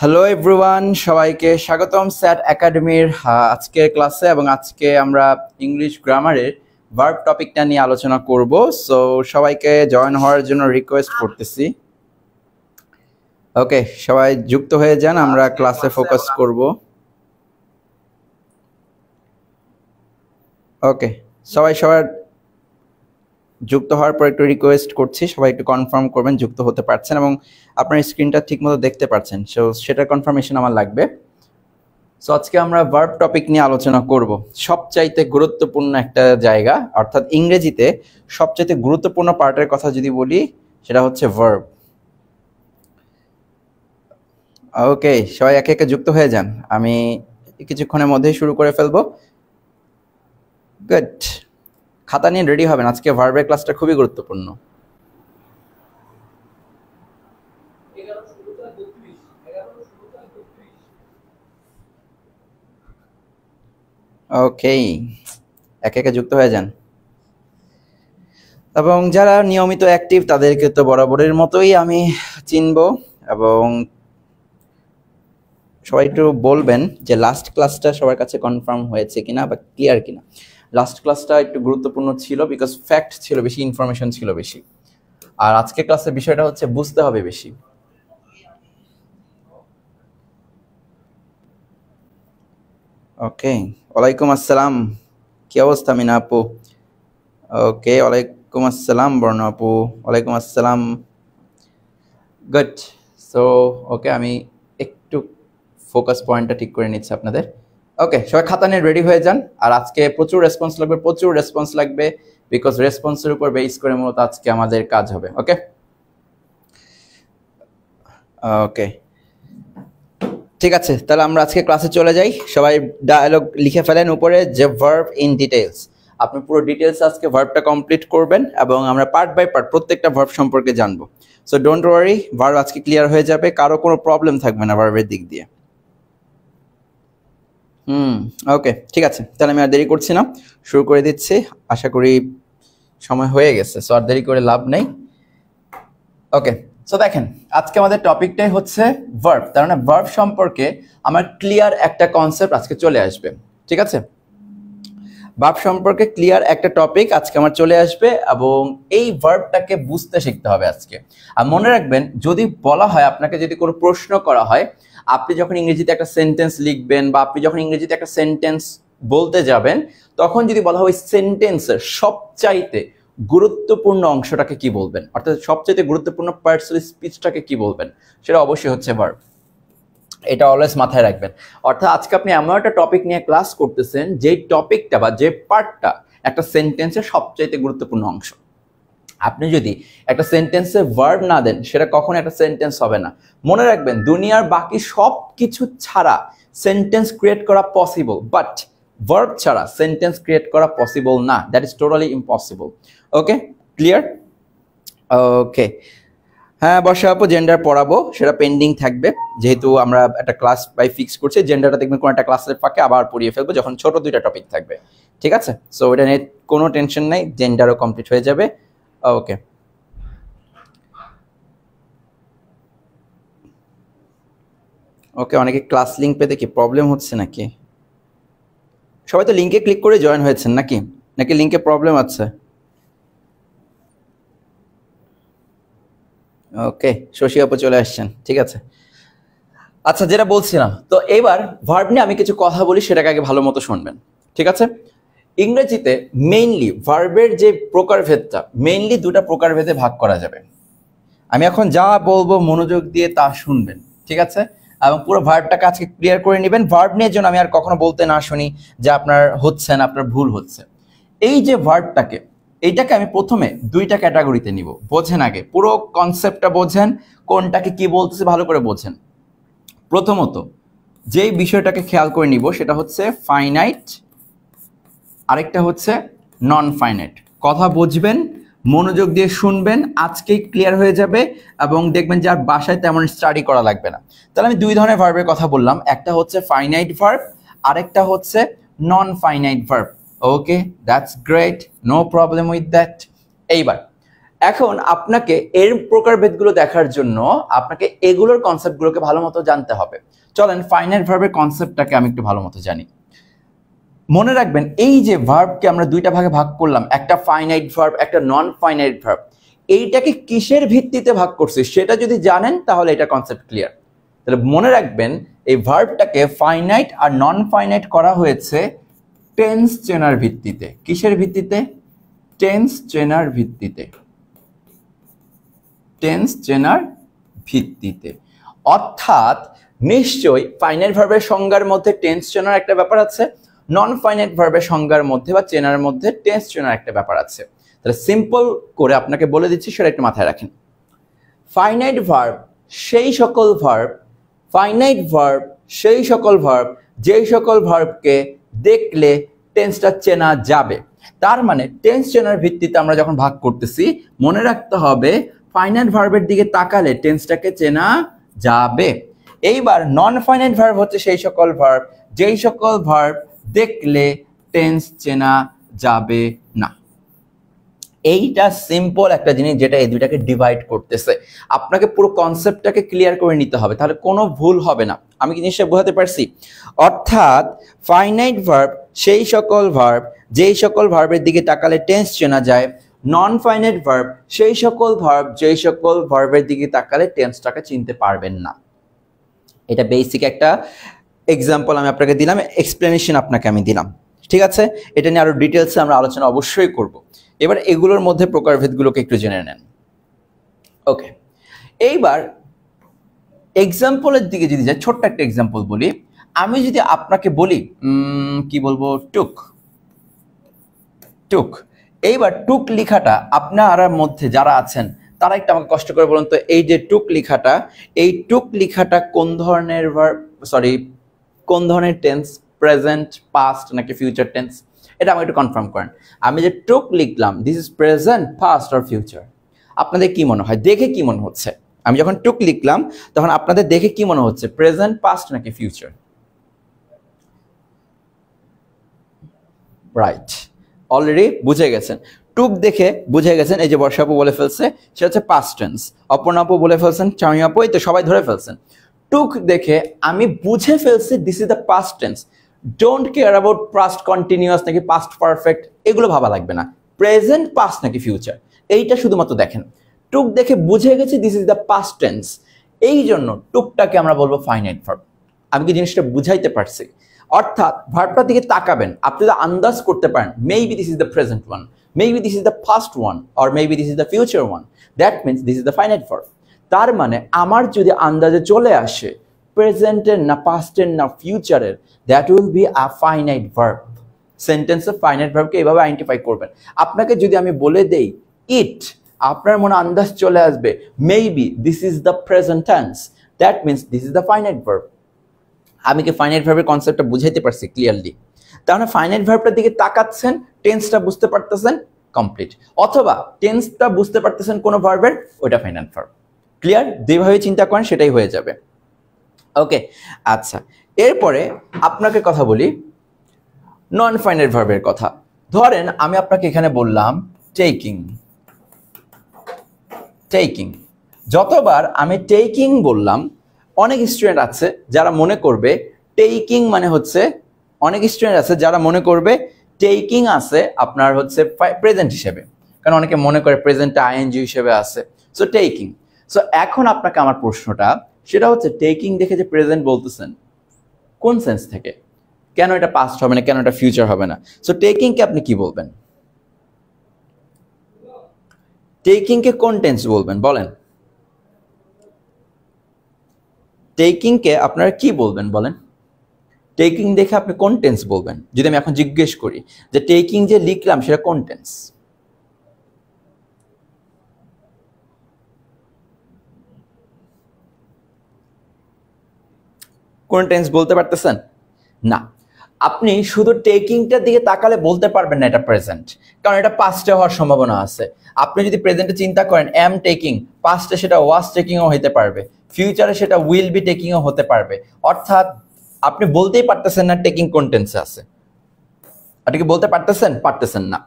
Hello everyone, সবাইকে স্বাগতম স্যাট একাডেমির আজকের ক্লাসে। এবং আজকে আমরা ইংলিশ গ্রামারের ভার্ব টপিকটা নিয়ে আলোচনা করব। সো সবাইকে জয়েন হওয়ার জন্য রিকোয়েস্ট করতেছি। ওকে, সবাই যুক্ত হয়ে যান, আমরা ক্লাসে ফোকাস করব। ওকে, সবাই সবার যুক্ত হওয়ার পর একটু রিকোয়েস্ট করছি, সবাই একটু কনফার্ম করবেন যুক্ত হতে পারছেন এবং আপনার স্ক্রিনটা ঠিকমতো দেখতে পাচ্ছেন। সো সেটার কনফার্মেশন আমার লাগবে। সো আজকে আমরা ভার্ব টপিক নিয়ে আলোচনা করব। সবচাইতে গুরুত্বপূর্ণ একটা জায়গা, অর্থাৎ ইংরেজিতে সবচাইতে গুরুত্বপূর্ণ পার্টের কথা যদি বলি, সেটা হচ্ছে ভার্ব। ওকে, সবাই একে একে যুক্ত হয়ে যান, আমি কিছুক্ষণের মধ্যেই শুরু করে ফেলবো। গুড, খাতা নিয়ে রেডি হবেন, আজকে ভার্বের ক্লাসটা খুবই গুরুত্বপূর্ণ। ওকে, একে একে যুক্ত হয়ে যান এবং যারা নিয়মিত অ্যাক্টিভ তাদেরকে তো বরাবরের মতোই আমি চিনব। এবং সবাই একটু বলবেন যে লাস্ট ক্লাসটা সবার কাছে কনফার্ম হয়েছে কিনা বা ক্লিয়ার কিনা। লাস্ট ক্লাসটা একটু গুরুত্বপূর্ণ ছিল, বিকজ ফ্যাক্ট ছিল বেশি, ইনফরমেশন ছিল বেশি, আর আজকে ক্লাসের বিষয়টা হচ্ছে বুঝতে হবে বেশি। ওকে, ওয়ালাইকুম আসসালাম, কি অবস্থা মিনা আপু? ওকে, ওয়ালাইকুম আসসালাম বর্ণ আপু, ওয়ালাইকুম আসসালাম। গুড। সো ওকে, আমি একটু ফোকাস পয়েন্টটা ঠিক করে নিচ্ছি আপনাদের। ওকে, সবাই খাতা নিয়ে রেডি হয়ে যান। আর আজকে প্রচুর রেসপন্স লাগবে, বিকজ রেসপন্সের উপর বেস করে মূলত আজকে আমাদের কাজ হবে। ওকে ওকে, ঠিক আছে, তাহলে আমরা আজকে ক্লাসে চলে যাই। সবাই ডায়ালগ লিখে ফেলেন উপরে, যে ভার্ব ইন ডিটেলস। আপনি পুরো ডিটেলস আজকে ভার্বটা কমপ্লিট করবেন এবং আমরা পার্ট বাই পার্ট প্রত্যেকটা ভার্ব সম্পর্কে জানবো। সো ডোন্ট ওয়ারি, ভার্ব আজকে ক্লিয়ার হয়ে যাবে, কারো কোনো প্রবলেম থাকবে না ভার্বের দিক দিয়ে। ওকে, ঠিক আছে, তাহলে আমি আর দেরি করছি না, শুরু করে দিচ্ছি। আশা করি সময় হয়ে গেছে, সো আর দেরি করে লাভ নেই। ওকে, সো দেখেন আজকে আমাদের টপিকটাই হচ্ছে ভার্ব। তার মানে ভার্ব সম্পর্কে আমার ক্লিয়ার একটা কনসেপ্ট আজকে চলে আসবে। ঠিক আছে, ভার্ব সম্পর্কে ক্লিয়ার একটা টপিক আজকে আমার চলে আসবে এবং এই ভার্বটাকে বুঝতে শিখতে হবে আজকে। আর মনে রাখবেন, যদি বলা হয়, আপনাকে যদি কোনো প্রশ্ন করা হয়, আপনি যখন ইংরেজিতে একটা সেন্টেন্স লিখবেন বা আপনি যখন ইংরেজিতে একটা সেন্টেন্স বলতে যাবেন, তখন যদি বলা হয় সেন্টেন্সের সবচাইতে গুরুত্বপূর্ণ অংশটাকে কি বলবেন, অর্থাৎ সবচাইতে গুরুত্বপূর্ণ পার্টস অফ স্পিচটাকে কি বলবেন, সেটা অবশ্যই হচ্ছে ভার্ব। এটা অলওয়েজ মাথায় রাখবেন। অর্থাৎ আজকে আপনি এমন একটা টপিক নিয়ে ক্লাস করতেছেন, যেই টপিকটা বা যে পার্টটা একটা সেন্টেন্সের সবচাইতে গুরুত্বপূর্ণ অংশ। আপনি যদি একটা সেন্টেন্সে ভার্ব না দেন, সেটা কখনো একটা সেন্টেন্স হবে না। মনে রাখবেন, দুনিয়ার বাকি সব কিছু ছাড়া সেন্টেন্স ক্রিয়েট করা পসিবল, বাট ভার্ব ছাড়া সেন্টেন্স ক্রিয়েট করা পসিবল না। That is totally impossible. Okay, clear? Okay, হ্যাঁ বর্ষা আপু, জেন্ডার পড়াবো, সেটা পেন্ডিং থাকবে, যেহেতু আমরা একটা ক্লাস বাই ফিক্স করছি। জেন্ডারটা দেখবেন কোনো একটা ক্লাসের ফাঁকে আবার পড়িয়ে ফেলবো, যখন ছোট দুইটা টপিক থাকবে। ঠিক আছে, সো এটা নিয়ে কোনো টেনশন নেই, জেন্ডারও কমপ্লিট হয়ে যাবে। ওকে, ওকে, অনেকে ক্লাস লিঙ্ক পেতে কি প্রবলেম হচ্ছে নাকি? সবাই তো লিঙ্কে ক্লিক করে জয়েন হয়েছেন নাকি নাকি লিঙ্কে প্রবলেম আছে? ওকে, শশী আপু চলে আসছেন, ঠিক আছে। আচ্ছা, যেটা বলছিলাম, তো এবার ভার্ব নিয়ে আমি কিছু কথা বলি, সেটাকে আগে ভালো মতো শুনবেন। ঠিক আছে, ইংরেজিতে মেইনলি ভার্বের যে প্রকারভেদটা, মেইনলি দুটা প্রকারভেদে ভাগ করা যাবে। আমি এখন যা বলবো মনোযোগ দিয়ে তা শুনবেন, ঠিক আছে? এবং পুরো ভার্বটাকে আজকে ক্লিয়ার করে নেবেন। ভার্ব নিয়ে যেন আমি আর কখনো বলতে না শুনি যে আপনার হচ্ছে না, আপনার ভুল হচ্ছে। এই যে ভার্বটাকে, এইটাকে আমি প্রথমে দুইটা ক্যাটাগরিতে নিব। বোঝেন, আগে পুরো কনসেপ্টটা বোঝেন, কোনটাকে কি বলতেছে ভালো করে বোঝেন। প্রথমত যেই বিষয়টাকে খেয়াল করে নিব সেটা হচ্ছে ফাইনাইট, আরেকটা হচ্ছে নন ফাইনাইট। কথা বুঝবেন, মনোযোগ দিয়ে শুনবেন, আজকেই ক্লিয়ার হয়ে যাবে এবং দেখবেন যে আর বাসায় তেমন স্টাডি করা লাগবে না। তাহলে আমি দুই ধরনের ভার্বের কথা বললাম, একটা হচ্ছে ফাইনাইট ভার্ব, আরেকটা হচ্ছে non finite verb. Okay, that's great, no problem with that. এইবার এখন আপনাকে এর প্রকারভেদগুলো দেখার জন্য আপনাকে এগুলোর কনসেপ্টগুলোকে ভালো মতো জানতে হবে। চলেন ফাইনাইট ভার্বের কনসেপ্টটাকে আমি একটু ভালো মতো জানি। মনে রাখবেন এই যে ভার্বকে আমরা দুইটা ভাগে ভাগ করলাম, একটা ফাইনাইট ভার্ব একটা নন ফাইনাইট ভার্ব, এইটাকে কিসের ভিত্তিতে ভাগ করছি সেটা যদি জানেন তাহলে এটা কনসেপ্ট ক্লিয়ার। তাহলে মনে রাখবেন এই ভার্বটাকে ফাইনাইট আর নন ফাইনাইট করা হয়েছে টেন্স চেনার ভিত্তিতে। কিসের ভিত্তিতে? টেন্স চেনার ভিত্তিতে। টেন্স চেনার ভিত্তিতে অর্থাৎ নিশ্চয়ই ফাইনাইট ভার্বের সংজ্ঞার মধ্যে টেন্স চেনার একটা ব্যাপার আছে, নন ফাইনাইট ভার্বের সংজ্ঞার মধ্যে বা চেনার মধ্যে টেন্স চেনার একটা ব্যাপার আছে। তাহলে সিম্পল করে আপনাকে বলে দিচ্ছি, সেটা একটু মাথায় রাখেন। ফাইনাইট ভার্ব সেই সকল ভার্ব, ফাইনাইট ভার্ব সেই সকল ভার্ব যেই সকল ভার্বকে দেখলে টেন্সটা চেনা যাবে। তার মানে টেন্স চেনার ভিত্তিতে আমরা যখন ভাগ করতেছি মনে রাখতে হবে ফাইনাইট ভার্বের দিকে তাকালে টেন্সটাকে চেনা যাবে। এইবার নন ফাইনাইট ভার্ব হচ্ছে সেই সকল ভার্ব যেই সকল ভার্ব দেখলে টেন্স চেনা যাবে না। এইটা সিম্পল একটা জিনিস যেটা এই দুইটাকে ডিভাইড করতেছে। আপনাকে পুরো কনসেপ্টটাকে ক্লিয়ার করে নিতে হবে, তাহলে কোনো ভুল হবে না। আমি কি জিনিসটা বোঝাতে পারছি? অর্থাৎ ফাইনাইট ভার্ব সেই সকল ভার্ব যেই সকল ভার্বের দিকে তাকালে টেন্স চেনা যায়, নন ফাইনাইট ভার্ব সেই সকল ভার্ব যেই সকল ভার্বের দিকে তাকালে টেন্সটাকে চিনতে পারবেন না। এটা বেসিক একটা এক্সাম্পল আমি আপনাকে দিলাম, এক্সপ্লেনেশন আপনাকে আমি দিলাম, ঠিক আছে? এটা নিয়ে আরো ডিটেলসে আমরা আলোচনা অবশ্যই করব। এবার এগুলোর মধ্যে প্রকারভেদগুলোকে একটু জেনে নেন। ওকে, এইবার এক্সাম্পলের দিকে যদি যাই, ছোট্ট একটা এক্সাম্পল বলি। আমি যদি আপনাকে বলি কি বলবো, টুক টুক। এইবার টুক লেখাটা আপনার মধ্যে যারা আছেন তারা একটু আমাকে কষ্ট করে বলুন তো, এই যে টুক লেখাটা, এই টুক লেখাটা কোন ধরনের ভার্ব, কোন ধরনের টেন্স, প্রেজেন্ট, পাস্ট নাকি ফিউচার টেন্স? এটা আমাকে একটু কনফার্ম করেন। আমি যে টুক লিখলাম, this is present, past or future? আপনাদের কি মনে হয়, দেখে কি মনে হচ্ছে? আমি যখন টুক লিখলাম তখন আপনাদের দেখে কি মনে হচ্ছে, প্রেজেন্ট, পাস্ট নাকি ফিউচার? রাইট, অলরেডি বুঝে গেছেন। টুক দেখে বুঝে গেছেন, এই যে বর্ষা আপু বলে ফেলছে সেটা হচ্ছে পাস্ট টেন্স, অপর্ণা আপু বলে ফেলছেন, চামি আপু, এই তো সবাই ধরে ফেলছেন। টুক দেখে আমি বুঝে ফেলছি this is the past tense. Don't care about past continuous নাকি পাস্ট পারফেক্ট, এগুলো ভাবা লাগবে না। প্রেজেন্ট, পাস্ট নাকি ফিউচার, এইটা শুধুমাত্র দেখেন। টুক দেখে বুঝে গেছি this is the past tense, এই জন্য টুকটাকে আমরা বলবো ফাইনাইট ভার্ব। আমি কি জিনিসটা বুঝাইতে পারছি? অর্থাৎ ভার্বটার দিকে তাকাবেন, আপনি যদি আন্দাজ করতে পারেন maybe this is the present one, maybe this is the first one, or maybe this is the future one, that means this is the finite verb. তার মানে আমার যদি আন্দাজে চলে আসে প্রেজেন্টের না পাস্টের না ফিউচারের, that will be a finite verb. সেন্টেন্সে ফাইনাইট ভার্বকে এইভাবে আইডেন্টিফাই করবেন। আপনাকে যদি আমি বলে দেই ইট, আপনার মনে আন্দাজ চলে আসবে maybe this is the present tense, that means this is the finite verb. আমি কি ফাইনাইট ভার্বের কনসেপ্টটা বুঝাইতে পারছি ক্লিয়ারলি? তাহলে ফাইনাইট ভার্বটার দিকে তাকাচ্ছেন, টেন্সটা বুঝতে পারতেছেন, কমপ্লিট। অথবা টেন্সটা বুঝতে পারতেছেন কোনো ভার্বের, ওইটা ফাইনাইট ভার্ব। ক্লিয়ার? যেভাবে চিন্তা করেন সেটাই হয়ে যাবে। ওকে, আচ্ছা, এরপরে আপনাকে কথা বলি নন ফাইনাইট ভার্বের কথা। ধরেন আমি আপনাকে এখানে বললাম টেকিং। টেকিং, যতবার আমি টেকিং বললাম, অনেক স্টুডেন্ট আছে যারা মনে করবে টেকিং মানে হচ্ছে, অনেক স্টুডেন্ট আছে যারা মনে করবে টেকিং আছে আপনার হচ্ছে প্রেজেন্ট হিসেবে, কারণ অনেকে মনে করে প্রেজেন্টটা আইএনজি হিসেবে আছে। সো টেকিং, সো এখন আপনাকে আমার প্রশ্নটা সেটা হচ্ছে টেকিং দেখে যে প্রেজেন্ট বলতেছেন, কোন সেন্স থেকে? কেন এটা পাস্ট হবে না, কেন এটা ফিউচার হবে না? সো টেকিংকে আপনি কি বলবেন? টেকিংকে কোন টেন্স বলবেন বলেন? টেকিংকে আপনারা কি বলবেন বলেন? টেকিং দেখে আপনি কোন টেন্স বলবেন? যদি আমি এখন জিজ্ঞেস করি যে টেকিং যে লিখলাম সেটা কোন টেন্স? কোন টেন্স বলতে পারতেছেন না? আপনি শুধু টেকিংটার দিকে তাকালে বলতে পারবেন না এটা প্রেজেন্ট, কারণ এটা পাস্টে হওয়ার সম্ভাবনা আছে। আপনি যদি প্রেজেন্টে চিন্তা করেন এম টেকিং, পাস্টে সেটা ওয়াজ টেকিংও হতে পারবে, ফিউচারে সেটা উইল বি টেকিংও হতে পারবে। অর্থাৎ আপনি বলতেই পারতেছেন না টেকিং কোন টেন্সে আছে। আপনি কি বলতে পারতেছেন? পারতেছেন না।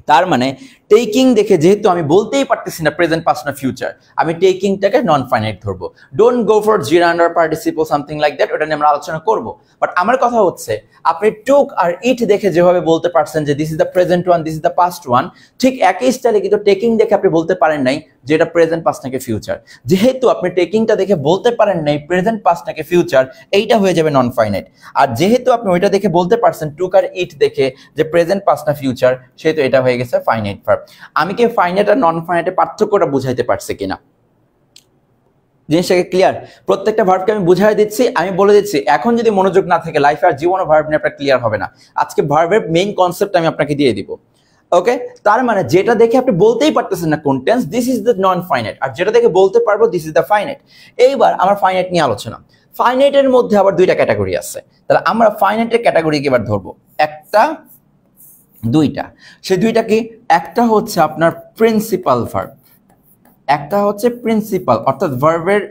তার মানে টেকিং দেখে যেহেতু আমি বলতেই পারতেছি না প্রেজেন্ট পাস্ট না ফিউচার, আমি টেকিংটাকে নন ফাইনাইট ধরবো। Don't go for zero under participle something like that, ওটা নিয়ে আমরা আলোচনা করব। বাট আমার কথা হচ্ছে আপনি টুক আর ইট দেখে যেভাবে বলতে পারছেন যে this is the present one, this is the past one, ঠিক একই স্টাইলে কিন্তু টেকিং দেখে আপনি বলতে পারেন নাই যে এটা প্রেজেন্ট পাস্ট নাকি ফিউচার। যেহেতু আপনি টেকিংটা দেখে বলতে পারেন নাই প্রেজেন্ট পাস্ট নাকি ফিউচার, এইটা হয়ে যাবে নন ফাইনাইট। আর যেহেতু আপনি ওইটা দেখে বলতে পারছেন টুক আর ইট দেখে যে প্রেজেন্ট পাস্ট না ফিউচার, সেহেতু এটা হয়ে গেছে ফাইনাইট ভার্ব। আমি কি ফাইনাইট আর নন ফাইনাইটের পার্থক্যটা বুঝাইতে পারছি কিনা? জিনিসটাকে ক্লিয়ার? প্রত্যেকটা ভার্বকে আমি বুঝাই দিচ্ছি, আমি বলে দিচ্ছি। এখন যদি মনোযোগ না থাকে লাইফে আর জীবনে ভার্ব নিয়ে আপনার ক্লিয়ার হবে না। আজকে ভার্বের মেইন কনসেপ্ট আমি আপনাকে দিয়ে দিব। ওকে, তার মানে যেটা দেখে আপনি বলতেই পারতেছেন না কোন tense, this is the non finite, আর যেটা দেখে বলতে পারবো দিস ইজ দ্য ফাইনাইট। এইবার আমার ফাইনাইট নিয়ে আলোচনা। ফাইনাইটের মধ্যে আবার দুইটা ক্যাটাগরি আছে, তাহলে আমরা ফাইনাইটের ক্যাটাগরিকে এবার ধরবো একটা দুইটা। সেই দুইটা কি? একটা হচ্ছে আপনার প্রিন্সিপাল ভার্ব, একটা হচ্ছে প্রিন্সিপাল অর্থাৎ ভার্বের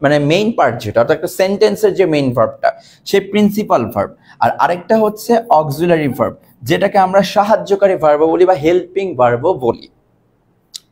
মানে মেইন পার্ট যেটা, অর্থাৎ একটা সেন্টেন্সের যে মেইন ভার্বটা সেই প্রিন্সিপাল ভার্ব। আর আরেকটা হচ্ছে অক্সিলারি ভার্ব, যেটাকে আমরা সাহায্যকারী ভার্ব বলি বা হেল্পিং ভার্বও বলি।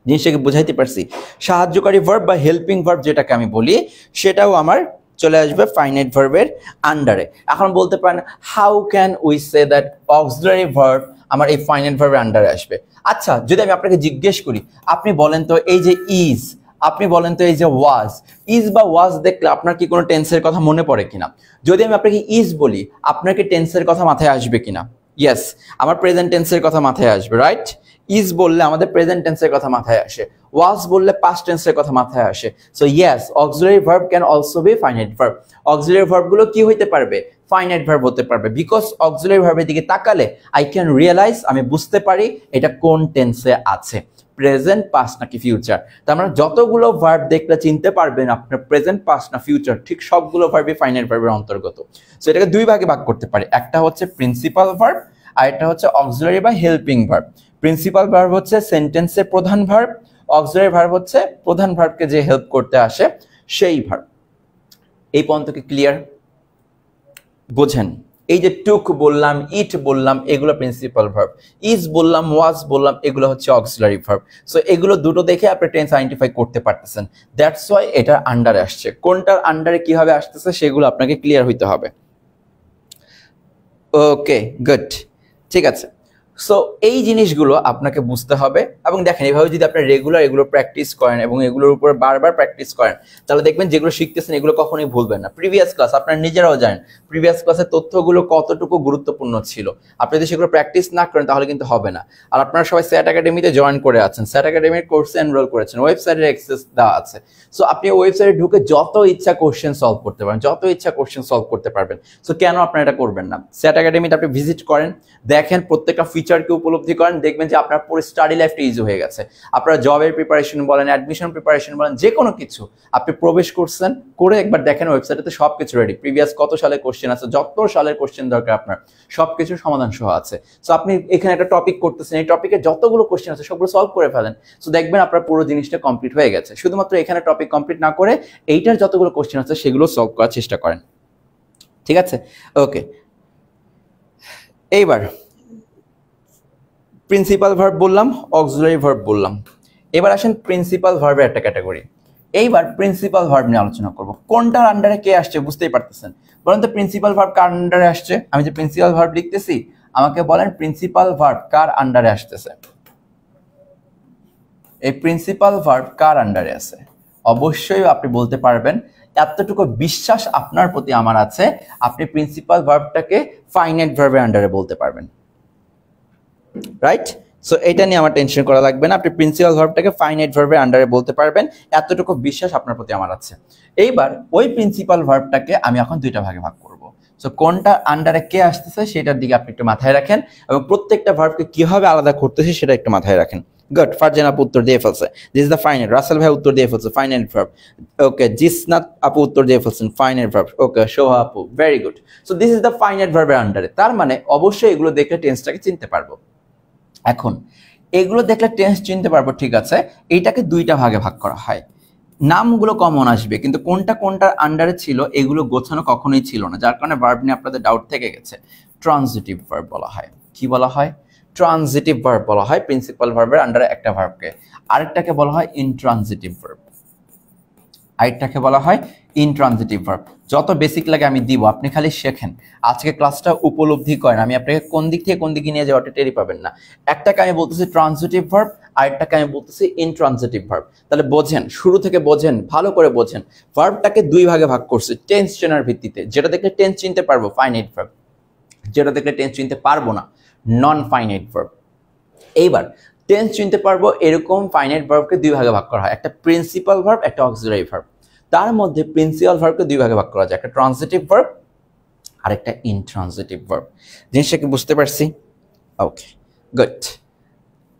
জিনিসটাকে বুঝাইতে পারছি? সাহায্যকারী ভার্ব বা হেল্পিং ভার্ব যেটাকে আমি বলি, সেটাও আমার চলে আসবে ফাইনাইট ভার্বের আন্ডারে। এখন বলতে পারেন how can we say that auxiliary verb আমার এই ফাইনাইট ভার্বের আন্ডারে আসবে? আচ্ছা, যদি আমি আপনাকে জিজ্ঞেস করি, আপনি বলেন তো এই যে ইজ, আপনি বলেন তো এই যে ওয়াজ, ইজ বা ওয়াজ দেখলে আপনার কি কোনো টেন্সের কথা মনে পড়ে কিনা? যদি আমি আপনাকে ইজ বলি, আপনার কি টেন্সের কথা মাথায় আসবে কিনা? ইয়েস, আমার প্রেজেন্ট টেন্সের কথা মাথায় আসবে, রাইট? ইজ বললে আমাদের প্রেজেন্ট টেন্সের কথা মাথায় আসে, ওয়াজ বললে পাস্ট টেন্সের কথা মাথায় আসে। So yes, auxiliary verb can also be finite verb. Auxiliary ভার্বগুলো কি হইতে পারবে? ফাইনাইট ভার্ব হতে পারবে, বিকজ অক্সিলারি ভার্বের দিকে তাকালে আই ক্যান রিয়েলাইজ, আমি বুঝতে পারি এটা কোন টেন্সে আছে, প্রেজেন্ট পাস্ট নাকি ফিউচার। তার মানে যতগুলো ভার্ব দেখলে চিনতে পারবেন আপনার প্রেজেন্ট পাস্ট না ফিউচার, ঠিক সবগুলো ভার্বই ফাইনাইট ভার্বের অন্তর্গত। সো এটাকে দুই ভাগে ভাগ করতে পারি, একটা হচ্ছে প্রিন্সিপাল ভার্ব আর একটা হচ্ছে অক্সিলারি বা হেল্পিং ভার্ব। প্রিন্সিপাল ভার্ব হচ্ছে সেন্টেন্সের প্রধান ভার্ব, অক্সিলারি ভার্ব হচ্ছে প্রধান ভার্বকে যে হেল্প করতে আসে সেই ভার্ব। এই পর্যন্ত কি ক্লিয়ার? বোঝেন? এই যে টুক বললাম, ইট বললাম, এগুলো প্রিন্সিপাল ভার্ব। ইজ বললাম, ওয়াজ বললাম, এগুলো হচ্ছে অক্সিলারি ভার্ব। সো এগুলো দুটো দেখে আপনি টেন্স আইডেন্টিফাই করতে পারতেছেন। দ্যাটস ওয়াই এটার আন্ডারে আসছে। কোনটার আন্ডারে কিভাবে আসতেছে সেগুলো আপনাকে ক্লিয়ার হইতে হবে। ওকে, গুড, ঠিক আছে। সো এই জিনিসগুলো আপনাকে বুঝতে হবে, এবং দেখেন এইভাবে যদি আপনি রেগুলার এগুলো প্র্যাকটিস করেন এবং এগুলোর উপর বারবার প্র্যাকটিস করেন, তাহলে দেখবেন যেগুলো শিখতেছেন এগুলো কখনোই ভুলবেন না। প্রিভিয়াস ক্লাস আপনারা নিজেরাও জানেন প্রিভিয়াস ক্লাসের তথ্যগুলো কতটুকু গুরুত্বপূর্ণ ছিল। আপনি যদি সেগুলো প্র্যাকটিস না করেন তাহলে কিন্তু হবে না। আর আপনারা সবাই স্যাট একাডেমিতে জয়েন করে আছেন, স্যাট একাডেমির কোর্সে এনরোল করেছেন, ওয়েবসাইটের অ্যাক্সেস দেওয়া আছে। সো আপনি ওয়েবসাইটে ঢুকে যত ইচ্ছা কোশ্চেন সলভ করতে পারেন, যত ইচ্ছা কোশ্চেন সলভ করতে পারবেন। সো কেন আপনারা এটা করবেন না? স্যাট একাডেমিতে আপনি ভিজিট করেন, দেখেন প্রত্যেকটা ফিচারকে উপলব্ধি করেন, দেখবেন যে আপনার পুরো স্টাডি লাইফটা ইজি হয়ে গেছে। আপনারা জবের প্রিপারেশন বলেন, অ্যাডমিশন প্রিপারেশন বলেন, যে কোনো কিছু আপনি প্রবেশ করছেন, করে একবার দেখেন ওয়েবসাইটে সব কিছু রেডি। প্রিভিয়াস কত সালের কোশ্চেন আছে, যত সালের কোশ্চেন দরকার আপনার সব কিছু সমাধান সহ আছে। সো আপনি এখানে একটা টপিক করতেছেন, এই টপিকে যতগুলো কোশ্চেন আছে সবগুলো সলভ করে ফেলেন। সো দেখবেন আপনার পুরো জিনিসটা কমপ্লিট হয়ে গেছে। শুধুমাত্র এখানে টপিক কমপ্লিট না করে এইটার যতগুলো কোশ্চেন আছে সেগুলো সলভ করার চেষ্টা করেন, ঠিক আছে? ওকে, এইবার প্রিন্সিপাল ভার্ব বললাম, অক্সিলারি ভার্ব বললাম। এবার আসেন প্রিন্সিপাল ভার্বের একটা ক্যাটাগরি। এইবার প্রিন্সিপাল ভার্ব নিয়ে আলোচনা করব। কোনটার আন্ডারে কে আসছে বুঝতেই পারতেছেন। বলেন তো প্রিন্সিপাল ভার্ব কার আন্ডারে আসছে? আমি যে প্রিন্সিপাল ভার্ব লিখতেছি, আমাকে বলেন প্রিন্সিপাল ভার্ব কার আন্ডারে আসতেছে? এই প্রিন্সিপাল ভার্ব কার আন্ডারে আছে? অবশ্যই আপনি বলতে পারবেন, এতটুকু বিশ্বাস আপনার প্রতি আমার আছে, আপনি প্রিন্সিপাল ভার্বটাকে ফাইনাইট ভার্বের আন্ডারে বলতে পারবেন, রাইট? সো এটা নিয়ে আমার টেনশন করা লাগবে না, আপনি প্রিন্সিপাল ভার্বটাকে ফাইনাইট ভার্বের আন্ডারে বলতে পারবেন, এতটুকু বিশ্বাস আপনার প্রতি আমার আছে। এইবার ওই প্রিন্সিপাল ভার্বটাকে আমি এখন দুইটা ভাগে ভাগ করব। সো কোনটা আন্ডারে কে আসতেছে সেটার দিকে আপনি একটু মাথায় রাখেন, এবং প্রত্যেকটা ভার্বকে কিভাবে আলাদা করতেছে সেটা একটু মাথায় রাখেন। গুড, ফারজান আপু উত্তর দিয়ে ফেলছে, this is the finite. Rasel ভাই উত্তর দিয়ে ফেলছে, ফাইনাইট ভার্ব। ওকে, জিসনাত আপু উত্তর দিয়ে ফেলছেন, ফাইনাইট ভার্ব। ওকে, শোভা আপু, very good. So this is the finite ভার্বের আন্ডারে। তার মানে অবশ্যই এগুলো দেখলে টেন্সটাকে চিনতে পারবো। এখন এগুলো দেখলে টেন্স চিনতে পারবো, ঠিক আছে। এইটাকে দুইটা ভাগে ভাগ করা হয়, নামগুলো কমন আসবে কিন্তু কোনটা কোনটার আন্ডারে ছিল এগুলো গোছানো কখনোই ছিল না, যার কারণে ভার্ব নিয়ে আপনাদের ডাউট থেকে গেছে। ট্রানজিটিভ ভার্ব বলা হয়। কি বলা হয়? ট্রানজিটিভ ভার্ব বলা হয় প্রিন্সিপাল ভার্বের আন্ডারে একটা ভার্বকে, আরেকটাকে বলা হয় ইনট্রানজিটিভ ভার্ব, আরেকটাকে বলা হয় ইনট্রানজিটিভ ভার্ব। যত বেসিক লাগে আমি দিব, আপনি খালি শেখেন, আজকে ক্লাসটা উপলব্ধি করেন, আমি আপনাকে কোন দিক থেকে কোন দিকে নিয়ে যাওয়াটা টেরি পাবেন না। একটাকে আমি বলতেছি ট্রানজিটিভ ভার্ব, আরেকটাকে আমি বলতেছি ইনট্রানজিটিভ ভার্ব। তাহলে বোঝেন, শুরু থেকে বোঝেন, ভালো করে বোঝেন। ভার্বটাকে দুই ভাগে ভাগ করছে টেন্স চেনার ভিত্তিতে, যেটা দেখলে টেন্স চিনতে পারবো ফাইনাইট ভার্ব, যেটা দেখলে টেন্স চিনতে পারবো না নন ফাইনাইট ভার্ব। এইবার টেন্স চিনতে পারবো এরকম ফাইনাইট ভার্বকে দুই ভাগে ভাগ করা হয়, একটা প্রিন্সিপাল ভার্ব, একটা অক্সিলারি ভার্ব। তার মধ্যে প্রিন্সিপাল ভার্বকে দুই ভাগে ভাগ করা যায়, একটা ট্রানজিটিভ ভার্ব আর একটা ইনট্রানজিটিভ ভার্ব। জিনিসটা কি বুঝতে পারছি? ওকে, গুড।